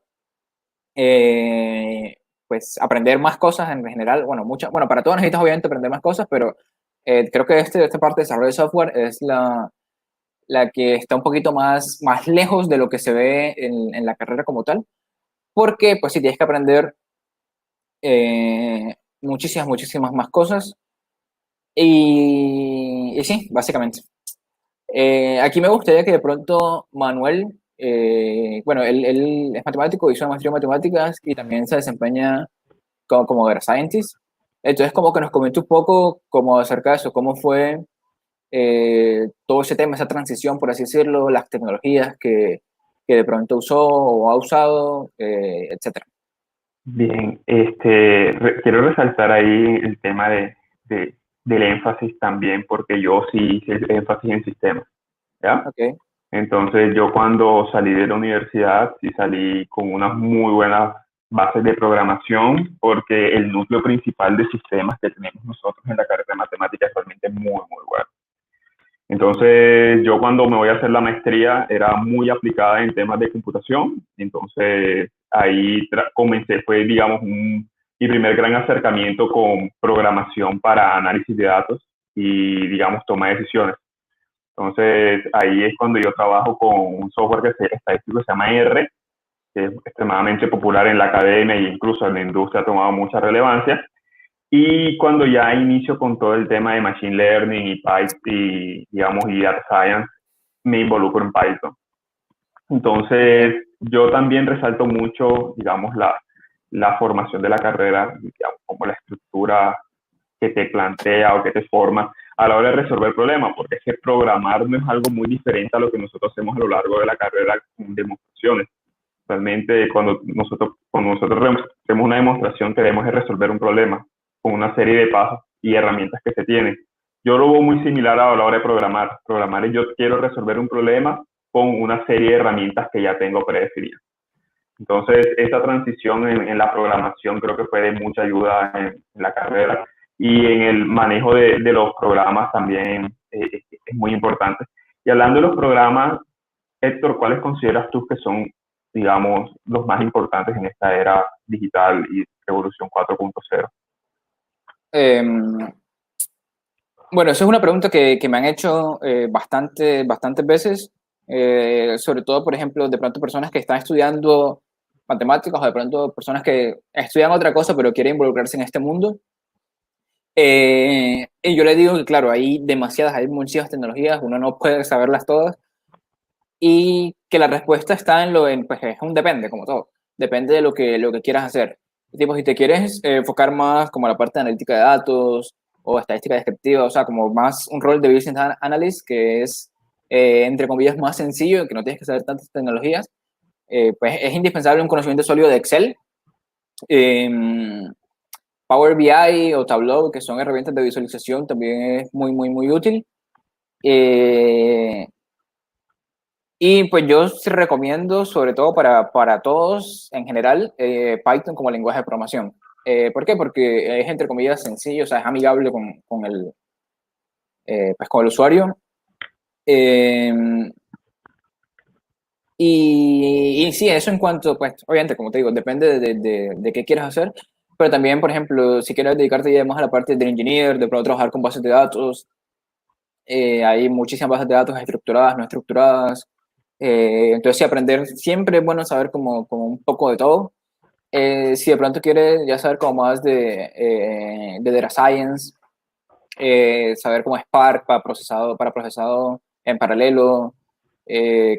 Speaker 3: pues aprender más cosas en general. Bueno, bueno, para todos necesitas obviamente aprender más cosas, pero creo que esta parte de desarrollo de software es la que está un poquito más lejos de lo que se ve en la carrera como tal, porque pues sí tienes que aprender muchísimas más cosas. Y sí, básicamente. Aquí me gustaría que de pronto Manuel, bueno, él es matemático, hizo una maestría en matemáticas y también se desempeña como data scientist. Entonces, como que nos comente un poco como acerca de eso, cómo fue todo ese tema, esa transición, por así decirlo, las tecnologías que de pronto usó o ha usado, etcétera.
Speaker 2: Bien, quiero resaltar ahí el tema del énfasis también, porque yo sí hice el énfasis en sistemas, ¿ya?
Speaker 3: Okay.
Speaker 2: Entonces yo cuando salí de la universidad sí salí con unas muy buenas bases de programación, porque el núcleo principal de sistemas que tenemos nosotros en la carrera de matemáticas es realmente muy bueno. Entonces, yo cuando me voy a hacer la maestría era muy aplicada en temas de computación. Entonces, ahí comencé, fue, digamos, mi primer gran acercamiento con programación para análisis de datos y, digamos, toma de decisiones. Entonces, ahí es cuando yo trabajo con un software estadístico que se llama R, que es extremadamente popular en la academia e incluso en la industria ha tomado mucha relevancia. Y cuando ya inicio con todo el tema de Machine Learning y Python digamos, y Data Science, me involucro en Python. Entonces, yo también resalto mucho, digamos, la formación de la carrera, digamos, como la estructura que te plantea o que te forma a la hora de resolver problemas, porque es que programar no es algo muy diferente a lo que nosotros hacemos a lo largo de la carrera con demostraciones. Realmente, cuando nosotros hacemos una demostración, queremos resolver un problema con una serie de pasos y herramientas que se tienen. Yo lo veo muy similar a la hora de programar. Programar es yo quiero resolver un problema con una serie de herramientas que ya tengo predefinidas. Entonces, esa transición en la programación creo que fue de mucha ayuda en la carrera y en el manejo de los programas también es muy importante. Y hablando de los programas, Héctor, ¿cuáles consideras tú que son, digamos, los más importantes en esta era digital y revolución 4.0?
Speaker 3: Bueno, esa es una pregunta que me han hecho bastantes veces, sobre todo, por ejemplo, de pronto personas que están estudiando matemáticas o de pronto personas que estudian otra cosa pero quieren involucrarse en este mundo. Y yo les digo que, claro, hay muchísimas tecnologías, uno no puede saberlas todas y que la respuesta está pues es un depende, como todo. Depende de lo que quieras hacer. Tipo, si te quieres enfocar más como a la parte de analítica de datos o estadística descriptiva, o sea, como más un rol de business analyst que es, entre comillas, más sencillo, que no tienes que saber tantas tecnologías, pues es indispensable un conocimiento sólido de Excel, Power BI o Tableau, que son herramientas de visualización, también es muy útil. Y pues yo sí recomiendo, sobre todo para todos en general, Python como lenguaje de programación. ¿Por qué? Porque es, entre comillas, sencillo, o sea, es amigable pues con el usuario. Eh, y sí, eso en cuanto, pues, obviamente, como te digo, depende de qué quieras hacer, pero también, por ejemplo, si quieres dedicarte ya más a la parte del engineer, de pronto trabajar con bases de datos, hay muchísimas bases de datos estructuradas, no estructuradas. Entonces, sí, aprender siempre es bueno saber como un poco de todo. Si de pronto quieres ya saber como más de data science, saber cómo Spark para procesado en paralelo,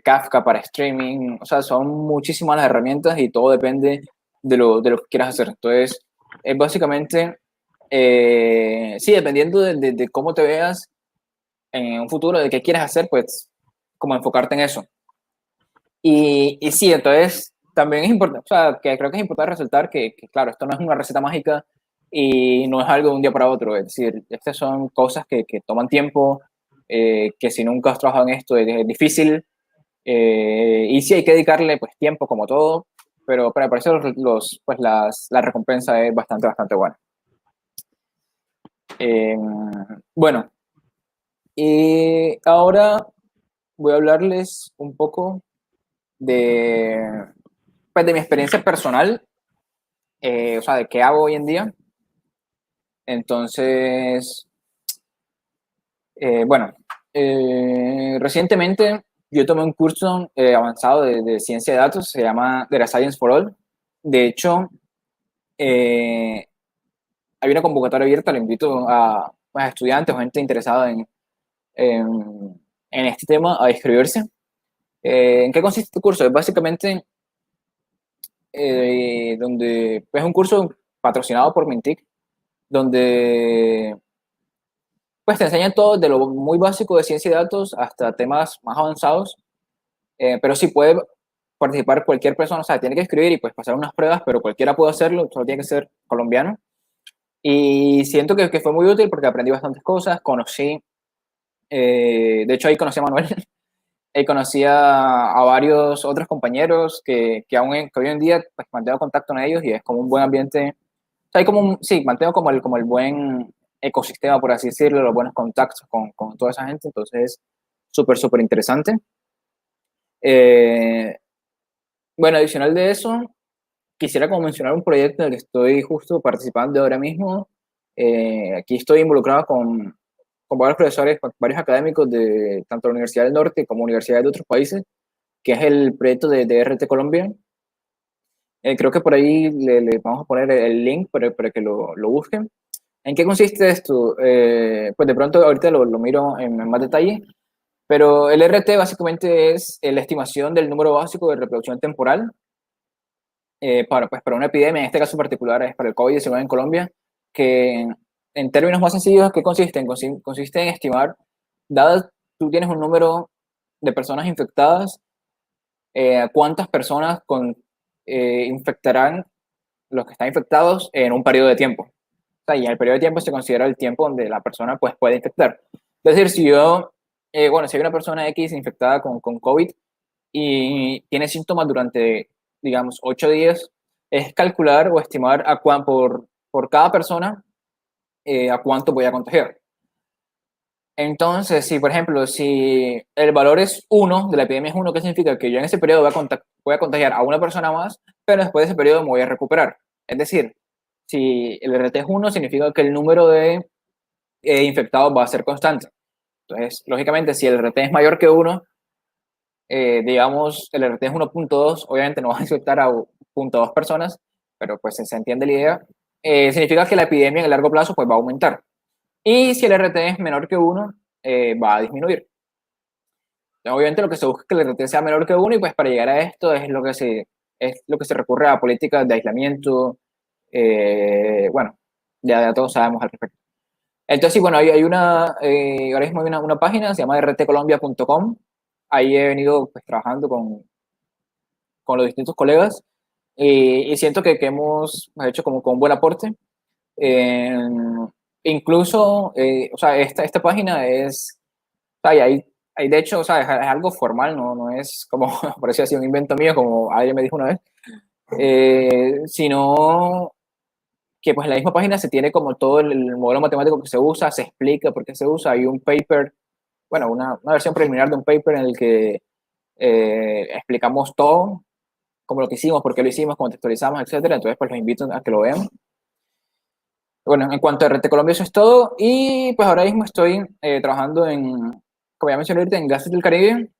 Speaker 3: Kafka para streaming, o sea, son muchísimas las herramientas y todo depende de lo que quieras hacer. Entonces, es básicamente, sí, dependiendo de cómo te veas en un futuro, de qué quieres hacer, pues como enfocarte en eso. Y sí, entonces también es importante, o sea, que creo que es importante resaltar que, claro, esto no es una receta mágica y no es algo de un día para otro, es decir, estas son cosas que toman tiempo, que si nunca has trabajado en esto es difícil, y sí hay que dedicarle pues tiempo como todo, pero me parece pues la recompensa es bastante buena. Bueno, y ahora voy a hablarles un poco de, pues, de mi experiencia personal, o sea, de qué hago hoy en día. Entonces, bueno, recientemente yo tomé un curso avanzado de ciencia de datos, se llama Data Science for All. De hecho, eh, hay una convocatoria abierta, le invito a, pues, a estudiantes o gente interesada en este tema a inscribirse. ¿En qué consiste este curso? Es básicamente donde es un curso patrocinado por Mintic, donde pues te enseñan todo de lo muy básico de ciencia y datos hasta temas más avanzados, pero sí puede participar cualquier persona, o sea, tiene que escribir y pues pasar unas pruebas, pero cualquiera puede hacerlo, solo tiene que ser colombiano. Y siento que fue muy útil porque aprendí bastantes cosas, conocí, de hecho ahí conocí a Manuel, ahí conocí a varios otros compañeros que aún que hoy en día pues, mantengo contacto con ellos y es como un buen ambiente, o sea, hay como sí, mantengo como el buen ecosistema, por así decirlo, los buenos contactos con toda esa gente, entonces es súper, súper interesante. Eh, bueno, adicional de eso, quisiera como mencionar un proyecto en el que estoy justo participando ahora mismo. Aquí estoy involucrado con varios profesores, con varios académicos de tanto la Universidad del Norte como universidades de otros países, que es el proyecto de RT Colombia. Creo que por ahí le vamos a poner el link para que lo busquen. ¿En qué consiste esto? Pues de pronto ahorita lo miro en más detalle, pero el RT básicamente es la estimación del número básico de reproducción temporal pues, para una epidemia, en este caso particular es para el COVID-19 en Colombia, que en términos más sencillos, ¿qué consiste? Consiste en estimar, dado tú tienes un número de personas infectadas, cuántas personas infectarán los que están infectados en un periodo de tiempo. O sea, y el periodo de tiempo se considera el tiempo donde la persona pues, puede infectar. Es decir, bueno, si hay una persona X infectada con COVID y tiene síntomas durante, digamos, 8 días, es calcular o estimar por cada persona a cuánto voy a contagiar. Entonces, si por ejemplo, si el valor es 1, de la epidemia es 1, ¿qué significa? Que yo en ese periodo voy a contagiar a una persona más, pero después de ese periodo me voy a recuperar. Es decir, si el RT es 1, significa que el número de infectados va a ser constante. Entonces, lógicamente, si el RT es mayor que 1, digamos, el RT es 1.2, obviamente no va a infectar a 0.2 personas, pero pues se entiende la idea. Significa que la epidemia en el largo plazo pues va a aumentar. Y si el RT es menor que 1, va a disminuir. Obviamente lo que se busca es que el RT sea menor que 1 y pues para llegar a esto es lo que se recurre a políticas de aislamiento. Bueno, ya todos sabemos al respecto. Entonces, sí, bueno, ahora mismo hay una página, se llama rtcolombia.com. Ahí he venido pues, trabajando con los distintos colegas y siento que hemos hecho como con un buen aporte. Eh, incluso, o sea, esta página o sea, y hay de hecho, o sea, es algo formal, no es como, parecía así un invento mío, como alguien me dijo una vez, sino que pues en la misma página se tiene como todo el modelo matemático que se usa, se explica por qué se usa, hay un paper, bueno, una versión preliminar de un paper en el que explicamos todo, como lo que hicimos, por qué lo hicimos, contextualizamos, etcétera. Entonces, pues los invito a que lo vean. Bueno, en cuanto a RT Colombia, eso es todo. Y pues ahora mismo estoy trabajando como ya mencioné ahorita, en Gases del Caribe.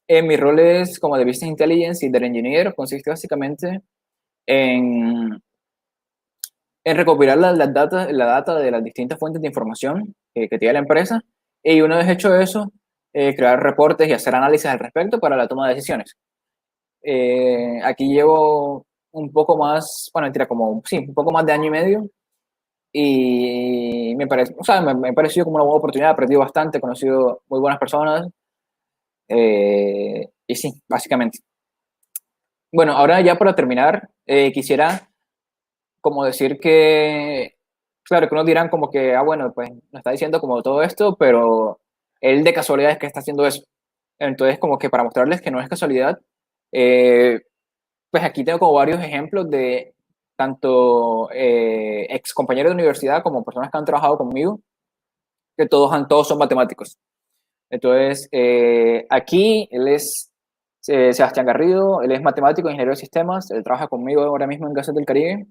Speaker 3: Mi rol es como de Business Intelligence y del Engineer. Consiste básicamente en, en recopilar la data de las distintas fuentes de información que tiene la empresa. Y una vez hecho eso, crear reportes y hacer análisis al respecto para la toma de decisiones. Aquí llevo un poco más, bueno, mentira, como, sí, un poco más de año y medio y me parece, o sea, me ha parecido como una buena oportunidad, he aprendido bastante, he conocido muy buenas personas y sí, básicamente. Bueno, ahora ya para terminar, quisiera como decir que, claro, que unos dirán como que, bueno, pues nos está diciendo como todo esto, pero él de casualidad es que está haciendo eso. Entonces, como que para mostrarles que no es casualidad, eh, pues aquí tengo como varios ejemplos de tanto ex compañeros de universidad como personas que han trabajado conmigo, que todos son matemáticos. Entonces, aquí él es Sebastián Garrido, él es matemático, ingeniero de sistemas, él trabaja conmigo ahora mismo en Gases del Caribe.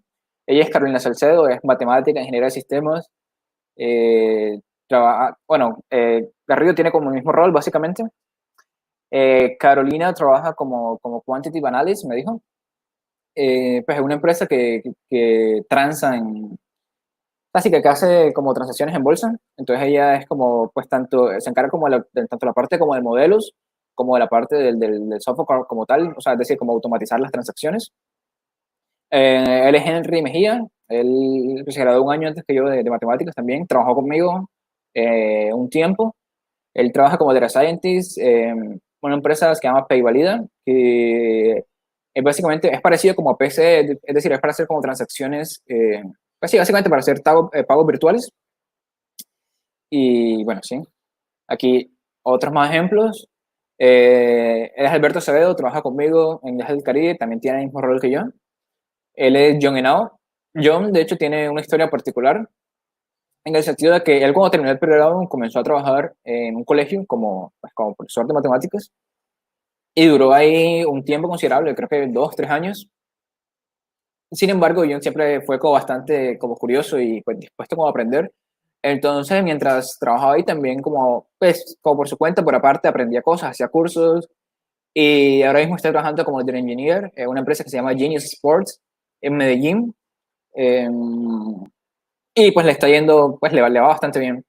Speaker 3: Ella es Carolina Salcedo, es matemática, ingeniera de sistemas. Garrido tiene como el mismo rol, básicamente. Carolina trabaja como Quantitative Analyst, me dijo. Pues es una empresa que transa en, así que hace como transacciones en bolsa. Entonces ella es como, pues se encarga como de tanto la parte como de modelos, como de la parte del software como tal, o sea, es decir, como automatizar las transacciones. Él es Henry Mejía, él se graduó un año antes que yo de matemáticas también, trabajó conmigo un tiempo. Él trabaja como data scientist en una empresa que se llama Payvalida, que es básicamente, es parecido como a PC, es decir, es para hacer como transacciones, pues sí, básicamente para hacer pagos virtuales. Y bueno, sí, aquí otros más ejemplos. Él es Alberto Acevedo, trabaja conmigo en Viajes del Caribe, también tiene el mismo rol que yo. Él es John Henao. John, de hecho, tiene una historia particular en el sentido de que él cuando terminó el pregrado comenzó a trabajar en un colegio como profesor de matemáticas y duró ahí un tiempo considerable, creo que 2, 3 años. Sin embargo, John siempre fue como bastante como curioso y pues dispuesto como a aprender. Entonces, mientras trabajaba ahí también como, pues, como por su cuenta, por aparte, aprendía cosas, hacía cursos y ahora mismo está trabajando como data engineer en una empresa que se llama Genius Sports en Medellín. Eh, y pues le está yendo, pues le va bastante bien,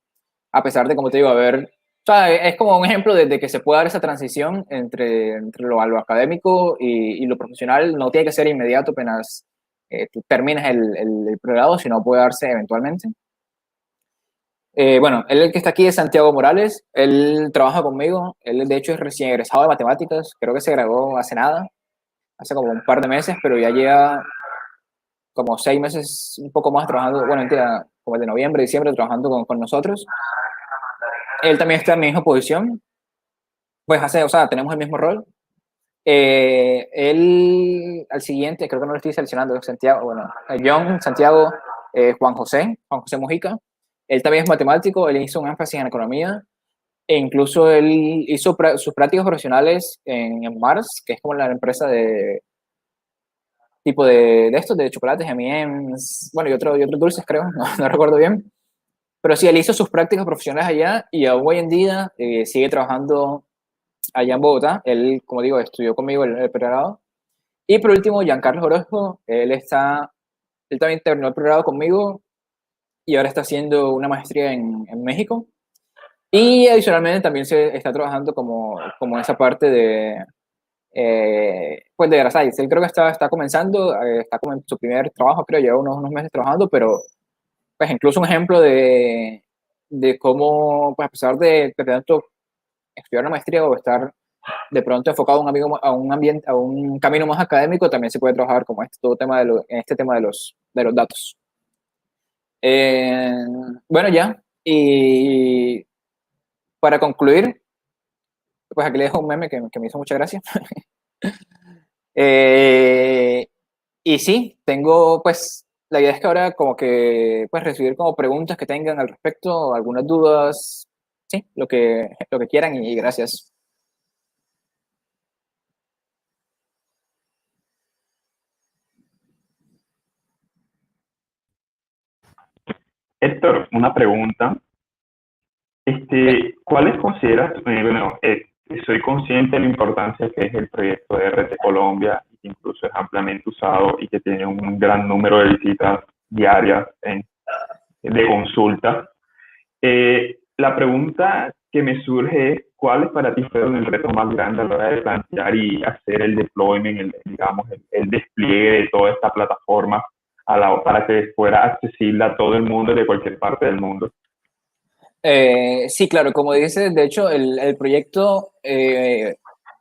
Speaker 3: a pesar de, como te digo, o sea, es como un ejemplo de que se puede dar esa transición entre lo académico y lo profesional. No tiene que ser inmediato apenas tú terminas el pregrado, sino puede darse eventualmente. Bueno, él el que está aquí es Santiago Morales, él trabaja conmigo, él de hecho es recién egresado de matemáticas, creo que se graduó hace nada, hace como un par de meses, pero ya lleva como 6 meses, un poco más trabajando, bueno, entera, como el de noviembre, diciembre, trabajando con nosotros. Él también está en mi misma posición, pues o sea, tenemos el mismo rol. Él, al siguiente, creo que no lo estoy seleccionando, Santiago, bueno, John, Santiago, Juan José Mujica. Él también es matemático, él hizo un énfasis en economía, e incluso él hizo sus prácticas profesionales en Mars, que es como la empresa de tipo de estos, de chocolates, M&M's, bueno, y otros dulces, creo, no recuerdo bien. Pero sí, él hizo sus prácticas profesionales allá y aún hoy en día sigue trabajando allá en Bogotá. Él, como digo, estudió conmigo el pregrado. Y por último, Giancarlo Orozco, él también terminó el pregrado conmigo y ahora está haciendo una maestría en México. Y adicionalmente también se está trabajando como en esa parte pues de data science. Él creo que está comenzando, está como en su primer trabajo, creo, lleva unos meses trabajando, pero pues incluso un ejemplo de cómo, pues a pesar de tanto estudiar una maestría o estar de pronto enfocado a un ambiente, a un camino más académico, también se puede trabajar como todo tema en este tema de los datos. Eh, bueno, ya. Y para concluir, pues aquí le dejo un meme que me hizo mucha gracia. Eh, y sí, tengo pues, la idea es que ahora como que pues recibir como preguntas que tengan al respecto, algunas dudas, sí, lo que quieran y gracias.
Speaker 2: Héctor, una pregunta. ¿Cuáles consideras, bueno, soy consciente de la importancia que es el proyecto de RT Colombia, y que incluso es ampliamente usado y que tiene un gran número de visitas diarias de consultas? La pregunta que me surge es, ¿cuáles para ti fueron el reto más grande a la hora de plantear y hacer el deployment, digamos, el despliegue de toda esta plataforma para que fuera accesible a todo el mundo de cualquier parte del mundo?
Speaker 3: Sí, claro, como dices, de hecho, el proyecto,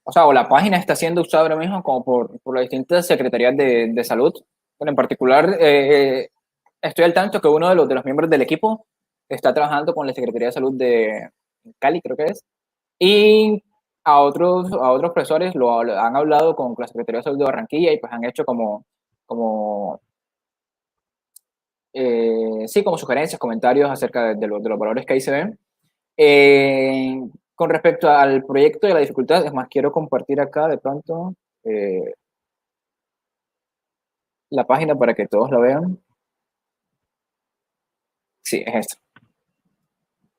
Speaker 3: o sea, o la página está siendo usada ahora mismo como por las distintas secretarías de salud. Bueno, en particular, estoy al tanto que uno de los miembros del equipo está trabajando con la Secretaría de Salud de Cali, creo que es, y a otros profesores lo han hablado con la Secretaría de Salud de Barranquilla y pues han hecho como sí, como sugerencias, comentarios acerca de los valores que ahí se ven. Con respecto al proyecto de la dificultad, es más, quiero compartir acá de pronto la página para que todos la vean. Sí, es esto.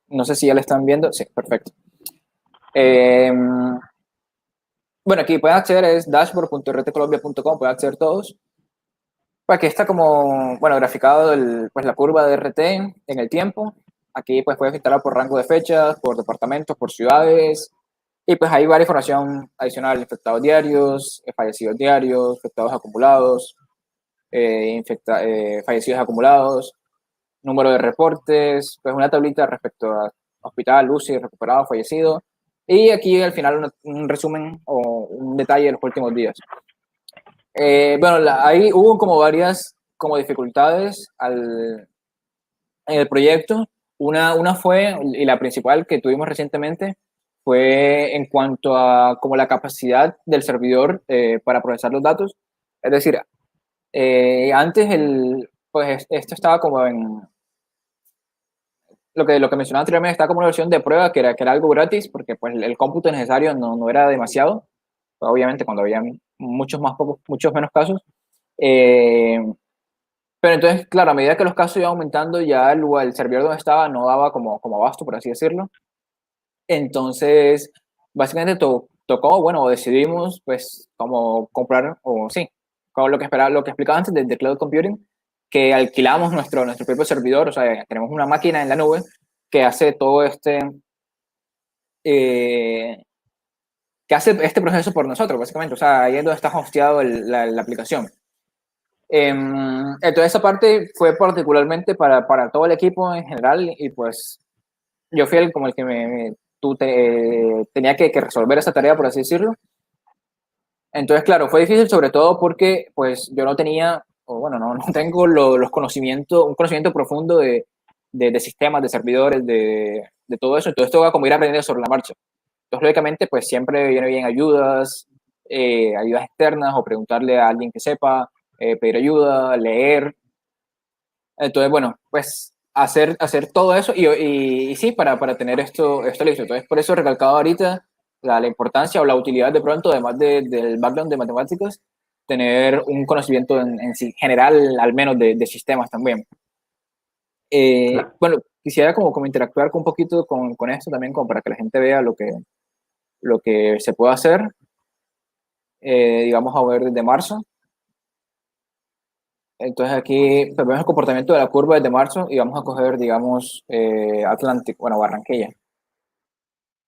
Speaker 3: No sé si ya la están viendo. Sí, perfecto. Bueno, aquí pueden acceder, es dashboard.rtcolombia.com, pueden acceder todos. Pues aquí está como, bueno, graficado pues la curva de RT en el tiempo. Aquí pues puedes filtrar por rango de fechas, por departamentos, por ciudades. Y pues hay varias información adicional, infectados diarios, fallecidos diarios, infectados acumulados, fallecidos acumulados, número de reportes, pues una tablita respecto a hospital, UCI, recuperado, fallecido. Y aquí al final un resumen o un detalle de los últimos días. Bueno, ahí hubo como varias como dificultades en el proyecto. Una fue, y la principal que tuvimos recientemente, fue en cuanto a como la capacidad del servidor para procesar los datos. Es decir, antes pues esto estaba como en lo que mencionaba anteriormente, estaba como una versión de prueba que era algo gratis, porque pues el cómputo necesario no era demasiado, obviamente cuando había muchos menos casos. Eh, pero entonces, claro, a medida que los casos iban aumentando, ya el servidor donde estaba no daba como abasto, por así decirlo. Entonces, básicamente tocó, bueno, decidimos pues como comprar, o sí, como lo que explicaba antes de cloud computing, que alquilamos nuestro propio servidor, o sea, tenemos una máquina en la nube que hace todo eh, que hace este proceso por nosotros, básicamente, o sea, ahí es donde está hosteado la aplicación. Entonces esa parte fue particularmente para todo el equipo en general y pues yo fui como el que tenía que resolver esa tarea, por así decirlo. Entonces, claro, fue difícil sobre todo porque pues yo no tenía, o bueno, no tengo los conocimientos, un conocimiento profundo de sistemas, de servidores, de todo eso. Entonces, esto va como ir aprendiendo sobre la marcha. Entonces, lógicamente, pues siempre viene bien ayudas, ayudas externas o preguntarle a alguien que sepa, pedir ayuda, leer. Entonces, bueno, pues hacer todo eso y sí, para tener esto listo. Entonces, por eso he recalcado ahorita la importancia o la utilidad de pronto, además del background de matemáticas, tener un conocimiento en sí, general, al menos de sistemas también.
Speaker 2: Claro.
Speaker 3: Bueno, quisiera como interactuar un poquito con esto también, como para que la gente vea lo que se puede hacer, digamos, a ver desde marzo. Entonces aquí pues, vemos el comportamiento de la curva desde marzo y vamos a coger, digamos, Atlantic, bueno, Barranquilla.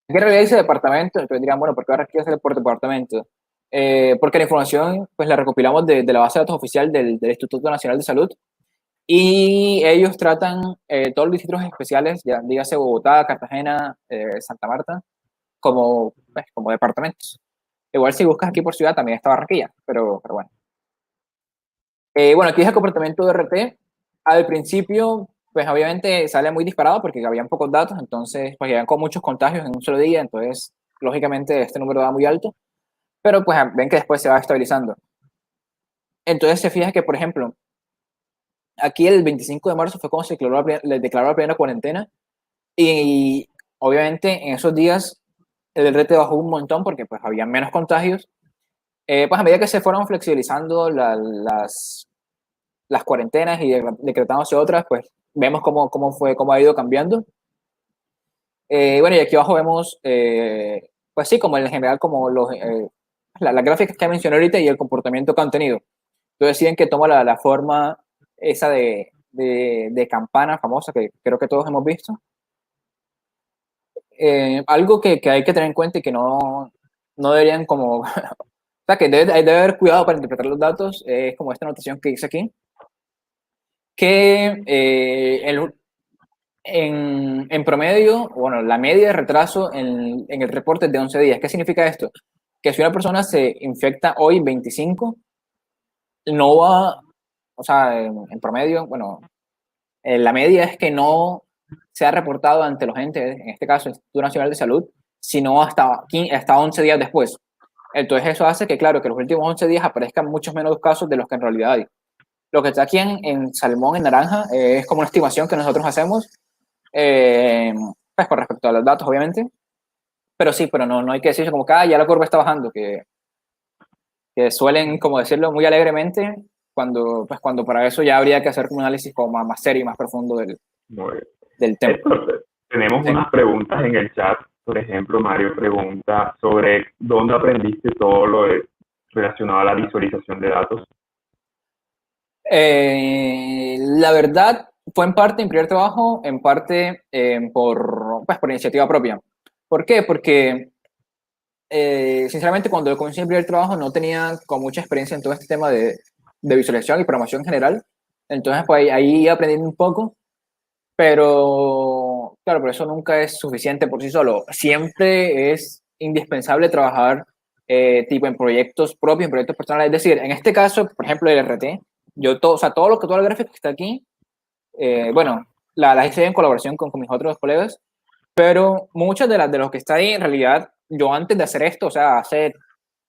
Speaker 3: ¿Qué realidad dice departamento? Entonces dirían, bueno, ¿por qué Barranquilla sale por departamento? Porque la información pues la recopilamos de la base de datos oficial del Instituto Nacional de Salud y ellos tratan todos los distritos especiales, ya dígase Bogotá, Cartagena, Santa Marta, como departamentos. Igual si buscas aquí por ciudad también está Barranquilla, pero bueno. Bueno, aquí es el comportamiento de RT. Al principio, pues obviamente sale muy disparado porque habían pocos datos, entonces pues habían con muchos contagios en un solo día, entonces lógicamente este número va muy alto, pero pues ven que después se va estabilizando. Entonces se fija que, por ejemplo, aquí el 25 de marzo fue cuando se declaró la primera cuarentena y obviamente en esos días el RT bajó un montón porque pues había menos contagios. Pues a medida que se fueron flexibilizando las cuarentenas y decretándose otras, pues vemos cómo ha ido cambiando. Bueno, y aquí abajo vemos, pues sí, como en general, como las gráficas que mencioné ahorita y el comportamiento que han tenido. Entonces deciden que toma la forma esa de campana famosa que creo que todos hemos visto. Algo que hay que tener en cuenta y que no deberían como... o sea, que debe haber cuidado para interpretar los datos, es como esta notación que dice aquí, que en promedio, bueno, la media de retraso en el reporte es de 11 días. ¿Qué significa esto? Que si una persona se infecta hoy 25, no va, o sea, en promedio, bueno, la media es que no se ha reportado ante los entes, en este caso el Instituto Nacional de Salud, sino hasta 11 días después. Entonces eso hace que, claro, que los últimos 11 días aparezcan muchos menos casos de los que en realidad hay. lo que está aquí en salmón, en naranja, es como una estimación que nosotros hacemos, pues con respecto a los datos, obviamente. Pero sí, pero no hay que decir como que ya la curva está bajando, que suelen como decirlo muy alegremente, cuando para eso ya habría que hacer un análisis como más serio y más profundo
Speaker 2: Muy bien.
Speaker 3: del tema.
Speaker 2: Entonces, tenemos
Speaker 3: Sí.
Speaker 2: unas preguntas en el chat. Por ejemplo, Mario pregunta sobre dónde aprendiste todo relacionado a la visualización de datos.
Speaker 3: La verdad, fue en parte en primer trabajo, en parte por iniciativa propia. ¿Por qué? Porque, sinceramente, cuando yo comencé mi primer trabajo no tenía con mucha experiencia en todo este tema de visualización y programación en general. Entonces, pues ahí aprendí un poco, pero claro, por eso nunca es suficiente por sí solo. Siempre es indispensable trabajar tipo en proyectos propios, en proyectos personales. Es decir, en este caso, por ejemplo, el RT, o sea, todo el gráfico que está aquí, bueno, la hice en colaboración con mis otros colegas, pero muchas de los que está ahí, en realidad, yo antes de hacer esto, o sea, hace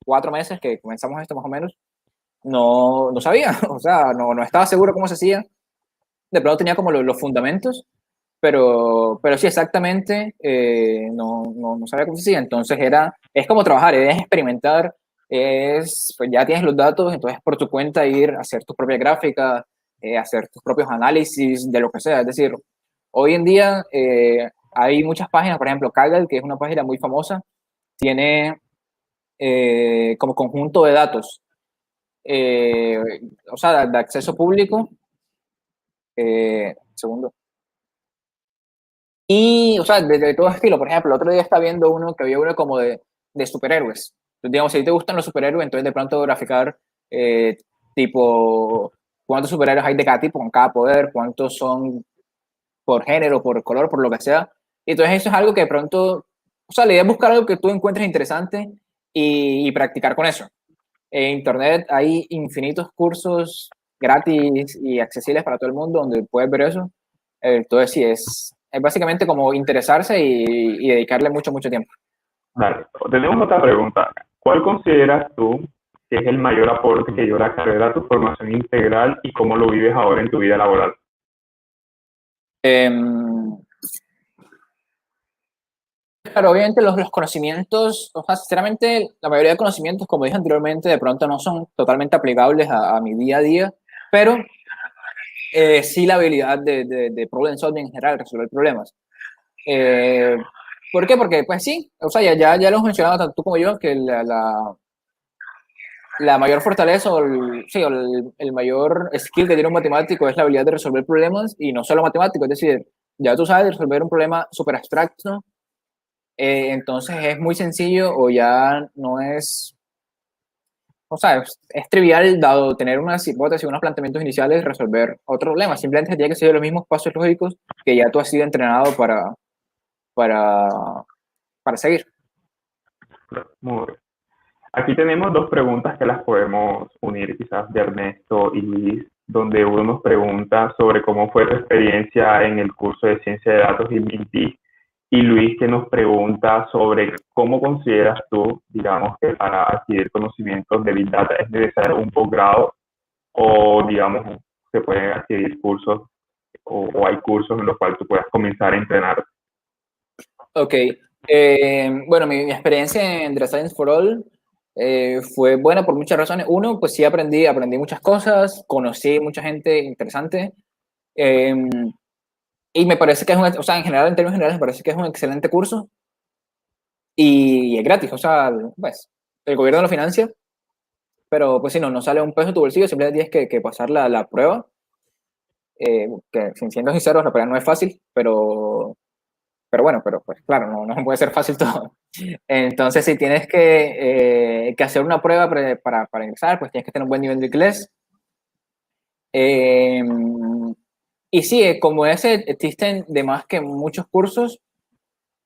Speaker 3: 4 meses que comenzamos esto más o menos, no sabía, o sea, no estaba seguro cómo se hacía. De pronto tenía como los fundamentos, pero sí, exactamente, no sabía cómo se hacía. Entonces es como trabajar, es experimentar, pues ya tienes los datos, entonces por tu cuenta ir a hacer tus propias gráficas, hacer tus propios análisis de lo que sea. Es decir, hoy en día hay muchas páginas, por ejemplo, Kaggle, que es una página muy famosa, tiene como conjunto de datos, eh, o sea, de acceso público. Segundo. Y, o sea, de todo estilo. Por ejemplo, el otro día estaba viendo que había uno como de superhéroes. Entonces, digamos, si te gustan los superhéroes, entonces de pronto graficar eh, tipo cuántos superhéroes hay de cada tipo, con cada poder, cuántos son por género, por color, por lo que sea. Y entonces eso es algo que de pronto, o sea, la idea es buscar algo que tú encuentres interesante y practicar con eso. En Internet hay infinitos cursos gratis y accesibles para todo el mundo donde puedes ver eso. Entonces, sí, es básicamente como interesarse y dedicarle mucho tiempo.
Speaker 2: Vale, tenemos otra pregunta. ¿Cuál consideras tú que es el mayor aporte que dio la carrera a tu formación integral y cómo lo vives ahora en tu vida laboral?
Speaker 3: Claro, obviamente los conocimientos, o sea, sinceramente, la mayoría de conocimientos, como dije anteriormente, de pronto no son totalmente aplicables a mi día a día, pero sí la habilidad de problem solving en general, resolver problemas. Eh, ¿Por qué? Porque, pues sí, o sea, ya lo hemos mencionado tanto tú como yo, que la mayor fortaleza sí, o el mayor skill que tiene un matemático es la habilidad de resolver problemas y no solo matemático, es decir, ya tú sabes resolver un problema súper abstracto, entonces es muy sencillo o ya no es, o sea, es trivial dado tener unas hipótesis, unos planteamientos iniciales, resolver otro problema. Simplemente tiene que seguir los mismos pasos lógicos que ya tú has sido entrenado para, para seguir.
Speaker 2: Muy bien. Aquí tenemos dos preguntas que las podemos unir quizás de Ernesto y Luis, donde uno nos pregunta sobre cómo fue tu experiencia en el curso de Ciencia de Datos y MINTI, y Luis que nos pregunta sobre cómo consideras tú, digamos, que para adquirir conocimientos de Big Data es necesario un posgrado o, digamos, se pueden adquirir cursos o hay cursos en los cuales tú puedas comenzar a entrenar.
Speaker 3: Ok. Bueno, mi experiencia en The Science for All fue buena por muchas razones. Uno, pues sí aprendí muchas cosas, conocí mucha gente interesante. eh, y me parece que o sea, en general, en términos generales, me parece que es un excelente curso y es gratis. O sea, pues, el gobierno lo financia, pero pues si no sale un peso de tu bolsillo, simplemente tienes que pasar la prueba. Que, siendo sinceros, la prueba no es fácil, pero bueno, pero pues claro, no puede ser fácil todo. Entonces, si tienes que hacer una prueba para ingresar, pues tienes que tener un buen nivel de inglés. Eh, y sí, como ese, existen de más que muchos cursos.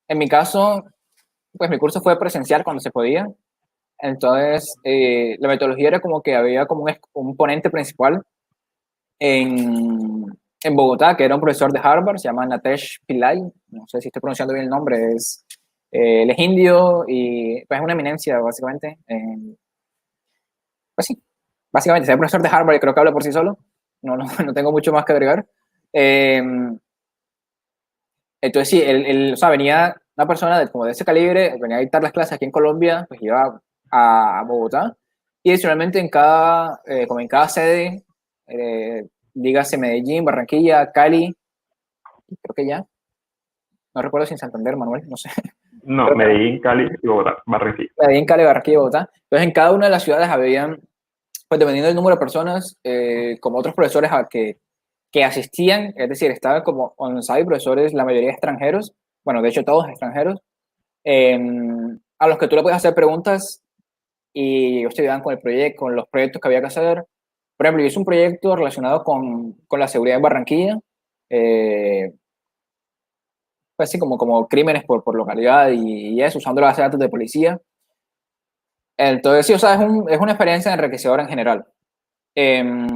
Speaker 3: En mi caso, pues mi curso fue presencial cuando se podía. Entonces, la metodología era como que había como un ponente principal en, en Bogotá, que era un profesor de Harvard, se llama Natesh Pillai, no sé si estoy pronunciando bien el nombre, él es indio y pues es una eminencia básicamente. Pues sí, básicamente, es profesor de Harvard y creo que habla por sí solo. no tengo mucho más que agregar. Eh, entonces sí, o sea, venía una persona como de ese calibre, venía a dictar las clases aquí en Colombia, pues iba a Bogotá, y adicionalmente como en cada sede, dígase Medellín, Barranquilla, Cali, creo que ya, no recuerdo si en Santander, Manuel, no sé.
Speaker 2: No,
Speaker 3: Creo que
Speaker 2: Medellín, Cali y Bogotá, Barranquilla.
Speaker 3: Medellín, Cali, Barranquilla y Bogotá. Entonces en cada una de las ciudades habían, pues dependiendo del número de personas, como otros profesores que asistían, es decir, estaban como on-site profesores, la mayoría extranjeros, bueno, de hecho todos extranjeros, eh, a los que tú le puedes hacer preguntas y ellos te ayudaban con el proyecto, con los proyectos que había que hacer. Por ejemplo, yo hice un proyecto relacionado con la seguridad de Barranquilla, eh, pues así como crímenes por localidad y eso, usando las bases de datos de policía. Entonces, sí, o sea, es una experiencia enriquecedora en general. Eh,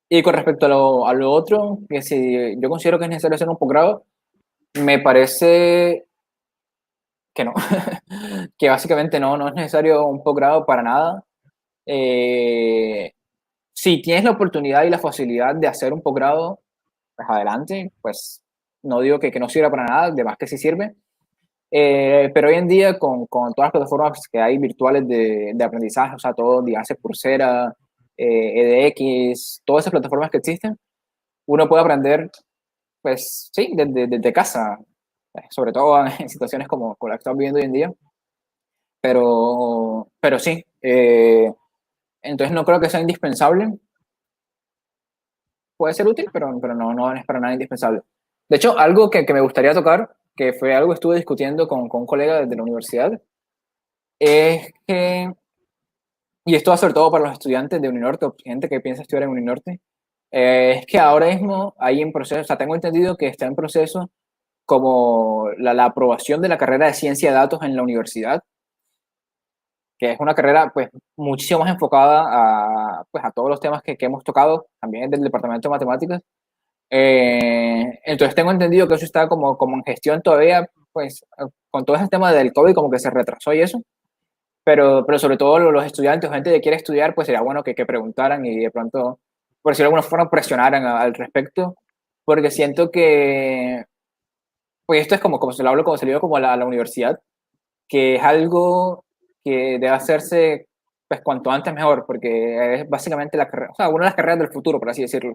Speaker 3: y con respecto a lo otro, que si yo considero que es necesario hacer un posgrado, me parece que no, que básicamente no es necesario un posgrado para nada. Eh, si tienes la oportunidad y la facilidad de hacer un posgrado, pues adelante, pues no digo que no sirva para nada, de más que sí sirve. Pero hoy en día, con todas las plataformas que hay virtuales de aprendizaje, o sea, todo, dígase Coursera, edX, todas esas plataformas que existen, uno puede aprender, pues sí, desde casa, sobre todo en situaciones como la que estamos viviendo hoy en día. Pero sí, entonces no creo que sea indispensable. Puede ser útil, pero no es para nada indispensable. De hecho, algo que me gustaría tocar, que fue algo que estuve discutiendo con un colega de la universidad, es que, y esto va sobre todo para los estudiantes de Uninorte o gente que piensa estudiar en Uninorte, es que ahora mismo hay en proceso, o sea, tengo entendido que está en proceso como la aprobación de la carrera de ciencia de datos en la universidad, que es una carrera pues muchísimo más enfocada pues, a todos los temas que hemos tocado, también del departamento de matemáticas. Entonces tengo entendido que eso está como en gestión todavía, pues con todo ese tema del COVID como que se retrasó y eso, pero sobre todo los estudiantes o gente que quiere estudiar, pues sería bueno que preguntaran y de pronto, por decirlo de alguna forma, presionaran al respecto, porque siento que, pues esto es como se lo hablo, como se lo digo como a la universidad, que es algo que debe hacerse pues cuanto antes mejor, porque es básicamente la carrera, o sea, una de las carreras del futuro, por así decirlo.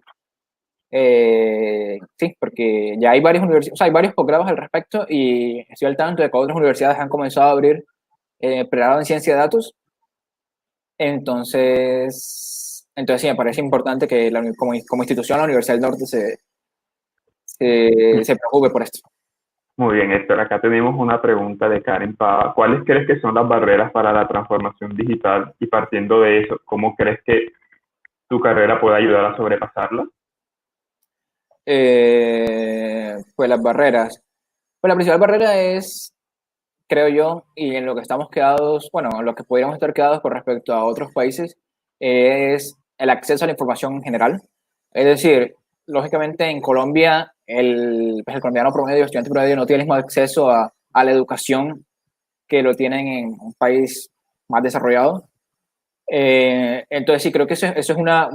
Speaker 3: Sí, porque ya hay varias universidades, o sea, hay varios posgrados al respecto y estoy al tanto de que otras universidades han comenzado a abrir pregrado en ciencia de datos. Entonces sí, me parece importante que como institución la Universidad del Norte se preocupe por esto.
Speaker 2: Muy bien, Héctor. Acá tenemos una pregunta de Karen Pava. ¿Cuáles crees que son las barreras para la transformación digital? Y partiendo de eso, ¿cómo crees que tu carrera puede ayudar a sobrepasarla?
Speaker 3: Pues las barreras. Pues la principal barrera es, creo yo, y en lo que estamos quedados, bueno, en lo que podríamos estar quedados con respecto a otros países, es el acceso a la información en general. Es decir, lógicamente en Colombia pues el colombiano promedio, el estudiante promedio no tiene el mismo acceso a la educación que lo tienen en un país más desarrollado. Entonces sí, creo que eso es una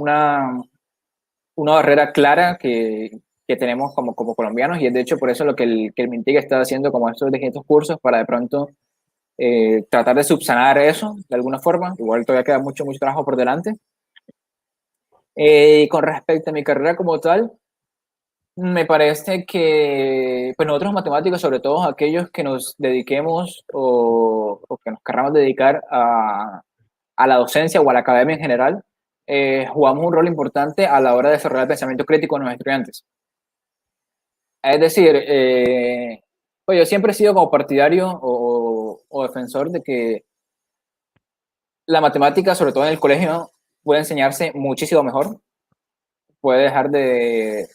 Speaker 3: barrera clara que tenemos como colombianos y es de hecho por eso lo que el MINTIC está haciendo como estos cursos para de pronto tratar de subsanar eso de alguna forma. Igual todavía queda mucho trabajo por delante. Con respecto a mi carrera como tal, me parece que pues nosotros matemáticos, sobre todo aquellos que nos dediquemos o que nos querramos dedicar a la docencia o a la academia en general, jugamos un rol importante a la hora de desarrollar el pensamiento crítico en los estudiantes. Es decir, pues yo siempre he sido como partidario o defensor de que la matemática, sobre todo en el colegio, puede enseñarse muchísimo mejor, puede dejar de...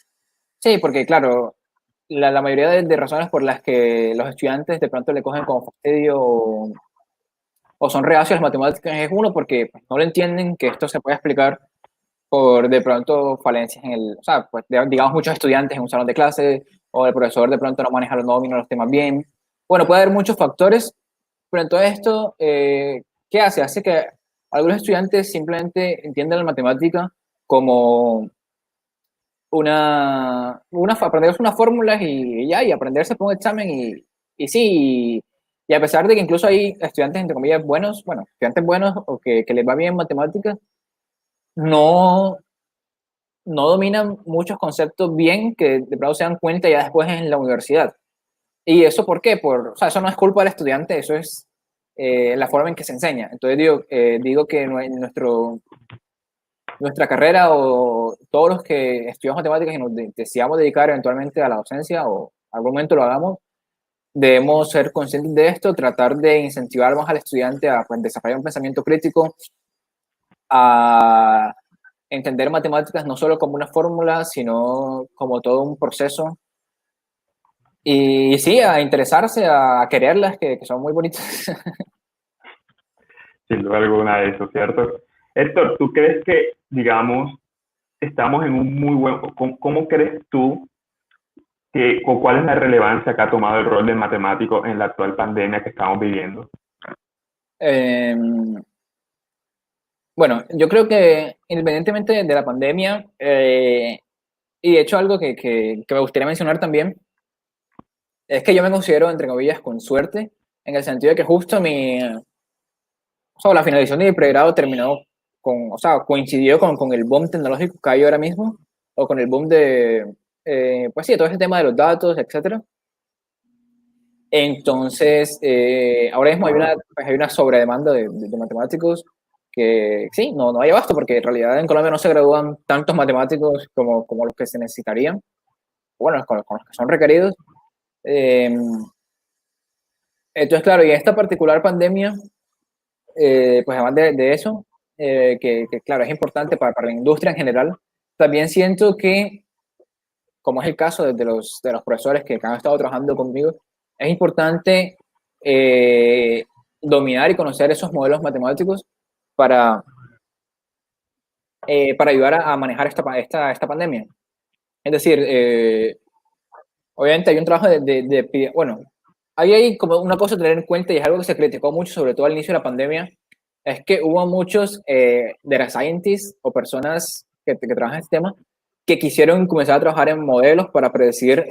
Speaker 3: Sí, porque claro, la mayoría de razones por las que los estudiantes de pronto le cogen como fastidio o son reacios a las matemáticas es uno porque pues, no lo entienden que esto se puede explicar por de pronto falencias en el, o sea, pues digamos muchos estudiantes en un salón de clase o el profesor de pronto no maneja los domina los temas bien. Bueno, puede haber muchos factores, pero en todo esto, ¿qué hace? Hace que algunos estudiantes simplemente entiendan la matemática como aprenderse unas fórmulas y ya, y aprenderse por un examen y sí, y a pesar de que incluso hay estudiantes, entre comillas, buenos, bueno, estudiantes buenos o que les va bien en matemáticas, no, no dominan muchos conceptos bien que de pronto se dan cuenta ya después en la universidad. ¿Y eso por qué? O sea, eso no es culpa del estudiante, eso es la forma en que se enseña. Entonces digo que nuestra carrera o todos los que estudiamos matemáticas y nos deseamos dedicar eventualmente a la docencia o algún momento lo hagamos, debemos ser conscientes de esto, tratar de incentivar más al estudiante a pues, desarrollar un pensamiento crítico, a entender matemáticas no solo como una fórmula, sino como todo un proceso. Y sí, a interesarse, a quererlas, que son muy bonitas.
Speaker 2: Sin duda alguna de eso, ¿cierto? Héctor, ¿tú crees que, digamos, estamos en un muy buen... ¿Cómo crees tú cuál es la relevancia que ha tomado el rol del matemático en la actual pandemia que estamos viviendo?
Speaker 3: Bueno, yo creo que independientemente de la pandemia, y de hecho algo que me gustaría mencionar también, es que yo me considero, entre comillas, con suerte, en el sentido de que justo la finalización de mi pregrado terminó o sea, coincidió con el boom tecnológico que hay ahora mismo, o con el boom de, pues sí, todo ese tema de los datos, etcétera. Entonces, ahora mismo hay una sobredemanda de matemáticos que sí, no hay abasto, porque en realidad en Colombia no se gradúan tantos matemáticos como los que se necesitarían, bueno, con los que son requeridos. Entonces, claro, y esta particular pandemia, pues además de eso, claro, es importante para la industria en general, también siento que, como es el caso de los profesores que han estado trabajando conmigo, es importante dominar y conocer esos modelos matemáticos para, para ayudar a manejar esta pandemia. Es decir, obviamente hay un trabajo bueno, hay como una cosa a tener en cuenta y es algo que se criticó mucho, sobre todo al inicio de la pandemia, es que hubo muchos data scientists o personas que trabajan en este tema que quisieron comenzar a trabajar en modelos para predecir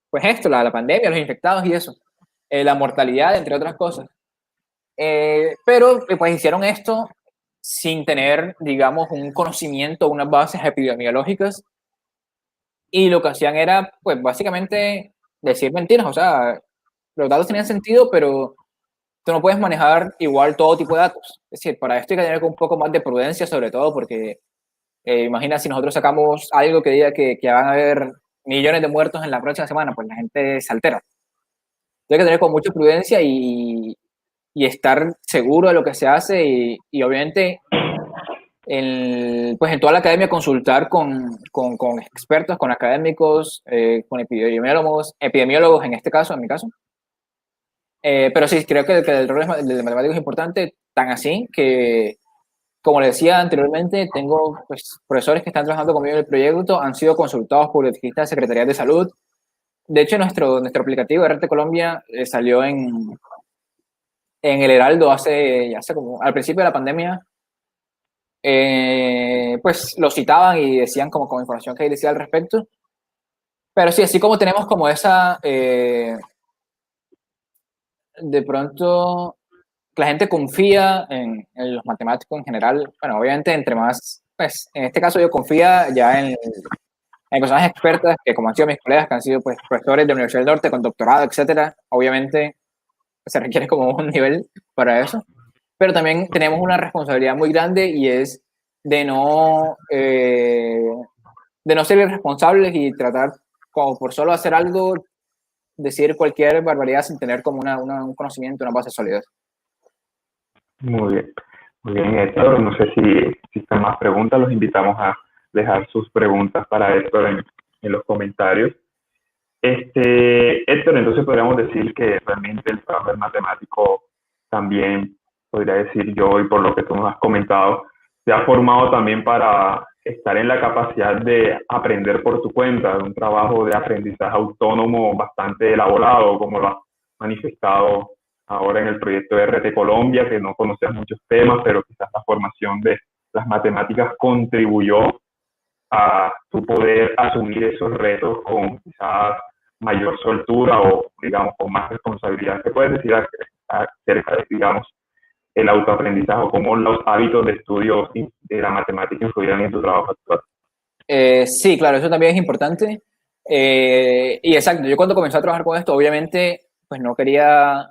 Speaker 3: pues esto, la pandemia, los infectados y eso, la mortalidad, entre otras cosas. Pero pues hicieron esto sin tener, digamos, un conocimiento, unas bases epidemiológicas, y lo que hacían era, pues básicamente decir mentiras, o sea, los datos tenían sentido, pero tú no puedes manejar igual todo tipo de datos. Es decir, para esto hay que tener un poco más de prudencia, sobre todo porque imagina si nosotros sacamos algo que diga que van a haber millones de muertos en la próxima semana, pues la gente se altera. Hay que tener con mucha prudencia y estar seguro de lo que se hace y obviamente pues en toda la academia consultar con expertos, con académicos, con epidemiólogos en este caso, en mi caso. Pero sí, creo que el rol del matemático es importante, tan así que, como les decía anteriormente, tengo pues, profesores que están trabajando conmigo en el proyecto, han sido consultados por distintas secretarías de salud. De hecho, nuestro aplicativo de RT Colombia salió en el Heraldo hace como al principio de la pandemia. Pues lo citaban y decían como información que decía al respecto. Pero sí, así como tenemos como esa, de pronto, la gente confía en los matemáticos en general. Bueno, obviamente entre más, pues en este caso yo confía ya en personas expertas que como han sido mis colegas, que han sido pues profesores de la Universidad del Norte con doctorado, etcétera. Obviamente se requiere como un nivel para eso. Pero también tenemos una responsabilidad muy grande y es de no ser irresponsables y tratar como por solo hacer algo, decir cualquier barbaridad sin tener como un conocimiento, una base sólida.
Speaker 2: Muy bien, Héctor. No sé si están más preguntas, los invitamos a dejar sus preguntas para Héctor en los comentarios. Héctor, entonces podríamos decir que realmente el trabajo del matemático también, podría decir yo, y por lo que tú nos has comentado, te ha formado también para estar en la capacidad de aprender por tu cuenta, de un trabajo de aprendizaje autónomo bastante elaborado, como lo has manifestado ahora en el proyecto de RT Colombia, que no conoces muchos temas, pero quizás la formación de las matemáticas contribuyó a tu poder asumir esos retos con quizás mayor soltura o, digamos, con más responsabilidad? ¿Qué puedes decir acerca de, digamos, el autoaprendizaje o cómo los hábitos de estudio de la matemática influyeron en tu trabajo actual?
Speaker 3: Sí, claro, eso también es importante. Y exacto, yo cuando comencé a trabajar con esto, obviamente, pues no quería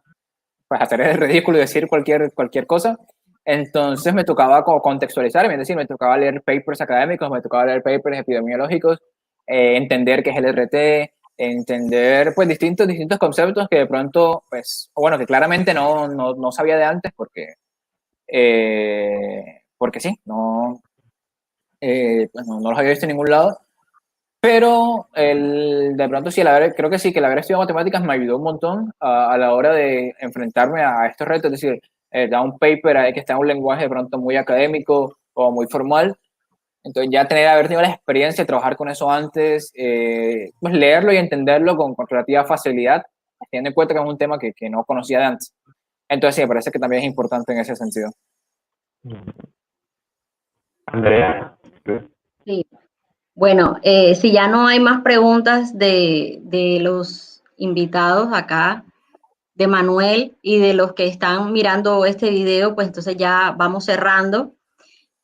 Speaker 3: pues, hacer el ridículo y decir cualquier cosa. Entonces me tocaba como contextualizar, es decir, me tocaba leer papers académicos, me tocaba leer papers epidemiológicos, entender qué es el RT, entender pues distintos conceptos que de pronto, pues, bueno, que claramente no sabía de antes porque sí, pues no los había visto en ningún lado. Pero de pronto sí, creo que sí, que el haber estudiado matemáticas me ayudó un montón a la hora de enfrentarme a estos retos. Es decir, da un paper ahí que está en un lenguaje de pronto muy académico o muy formal. Entonces ya haber tenido la experiencia de trabajar con eso antes, pues leerlo y entenderlo con relativa facilidad, teniendo en cuenta que es un tema que no conocía de antes. Entonces sí, me parece que también es importante en ese sentido.
Speaker 2: Andrea.
Speaker 1: Sí. Bueno, si ya no hay más preguntas de los invitados acá, de Manuel y de los que están mirando este video, pues entonces ya vamos cerrando.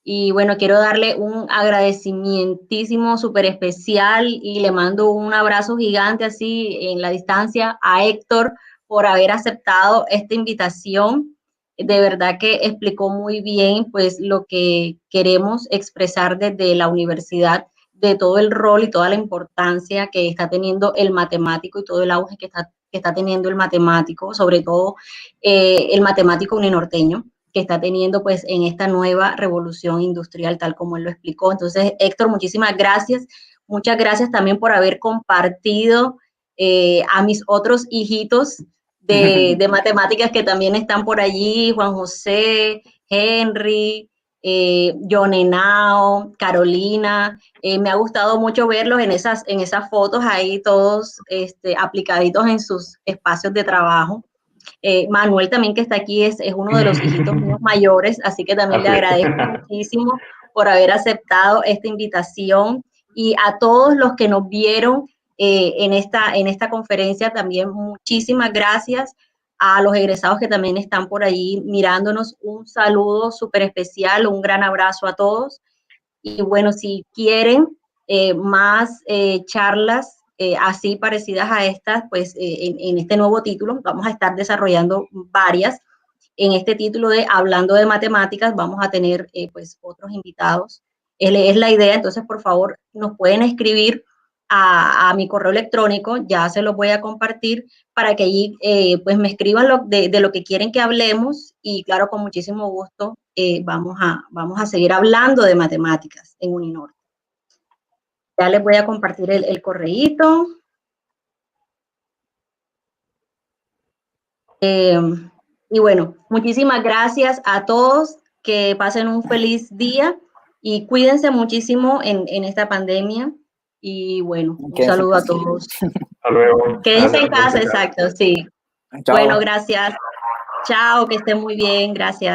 Speaker 1: Y bueno, quiero darle un agradecimientísimo súper especial y le mando un abrazo gigante así en la distancia a Héctor por haber aceptado esta invitación. De verdad que explicó muy bien pues lo que queremos expresar desde la universidad, de todo el rol y toda la importancia que está teniendo el matemático y todo el auge que está teniendo el matemático, sobre todo el matemático uninorteño que está teniendo pues en esta nueva revolución industrial, tal como él lo explicó. Entonces, Héctor, muchísimas gracias. Muchas gracias también por haber compartido a mis otros hijitos de matemáticas que también están por allí, Juan José, Henry, John Henao, Carolina. Me ha gustado mucho verlos en esas fotos ahí todos aplicaditos en sus espacios de trabajo. Manuel también que está aquí es uno de los hijitos míos mayores, así que también le agradezco muchísimo por haber aceptado esta invitación y a todos los que nos vieron en esta conferencia también muchísimas gracias. A los egresados que también están por ahí mirándonos, un saludo súper especial, un gran abrazo a todos. Y bueno, si quieren más charlas así parecidas a estas, pues en este nuevo título vamos a estar desarrollando varias. En este título de Hablando de Matemáticas vamos a tener pues otros invitados. Es la idea, entonces por favor nos pueden escribir a mi correo electrónico, ya se los voy a compartir para que allí pues me escriban de lo que quieren que hablemos y claro, con muchísimo gusto vamos a seguir hablando de matemáticas en Uninorte. Ya les voy a compartir el correíto. Y bueno, muchísimas gracias a todos, que pasen un feliz día y cuídense muchísimo en esta pandemia. Y bueno, un saludo a todos.
Speaker 2: Hasta luego.
Speaker 1: Quédense en casa, exacto, sí.
Speaker 3: Chao.
Speaker 1: Bueno, gracias. Chao, que estén muy bien, gracias.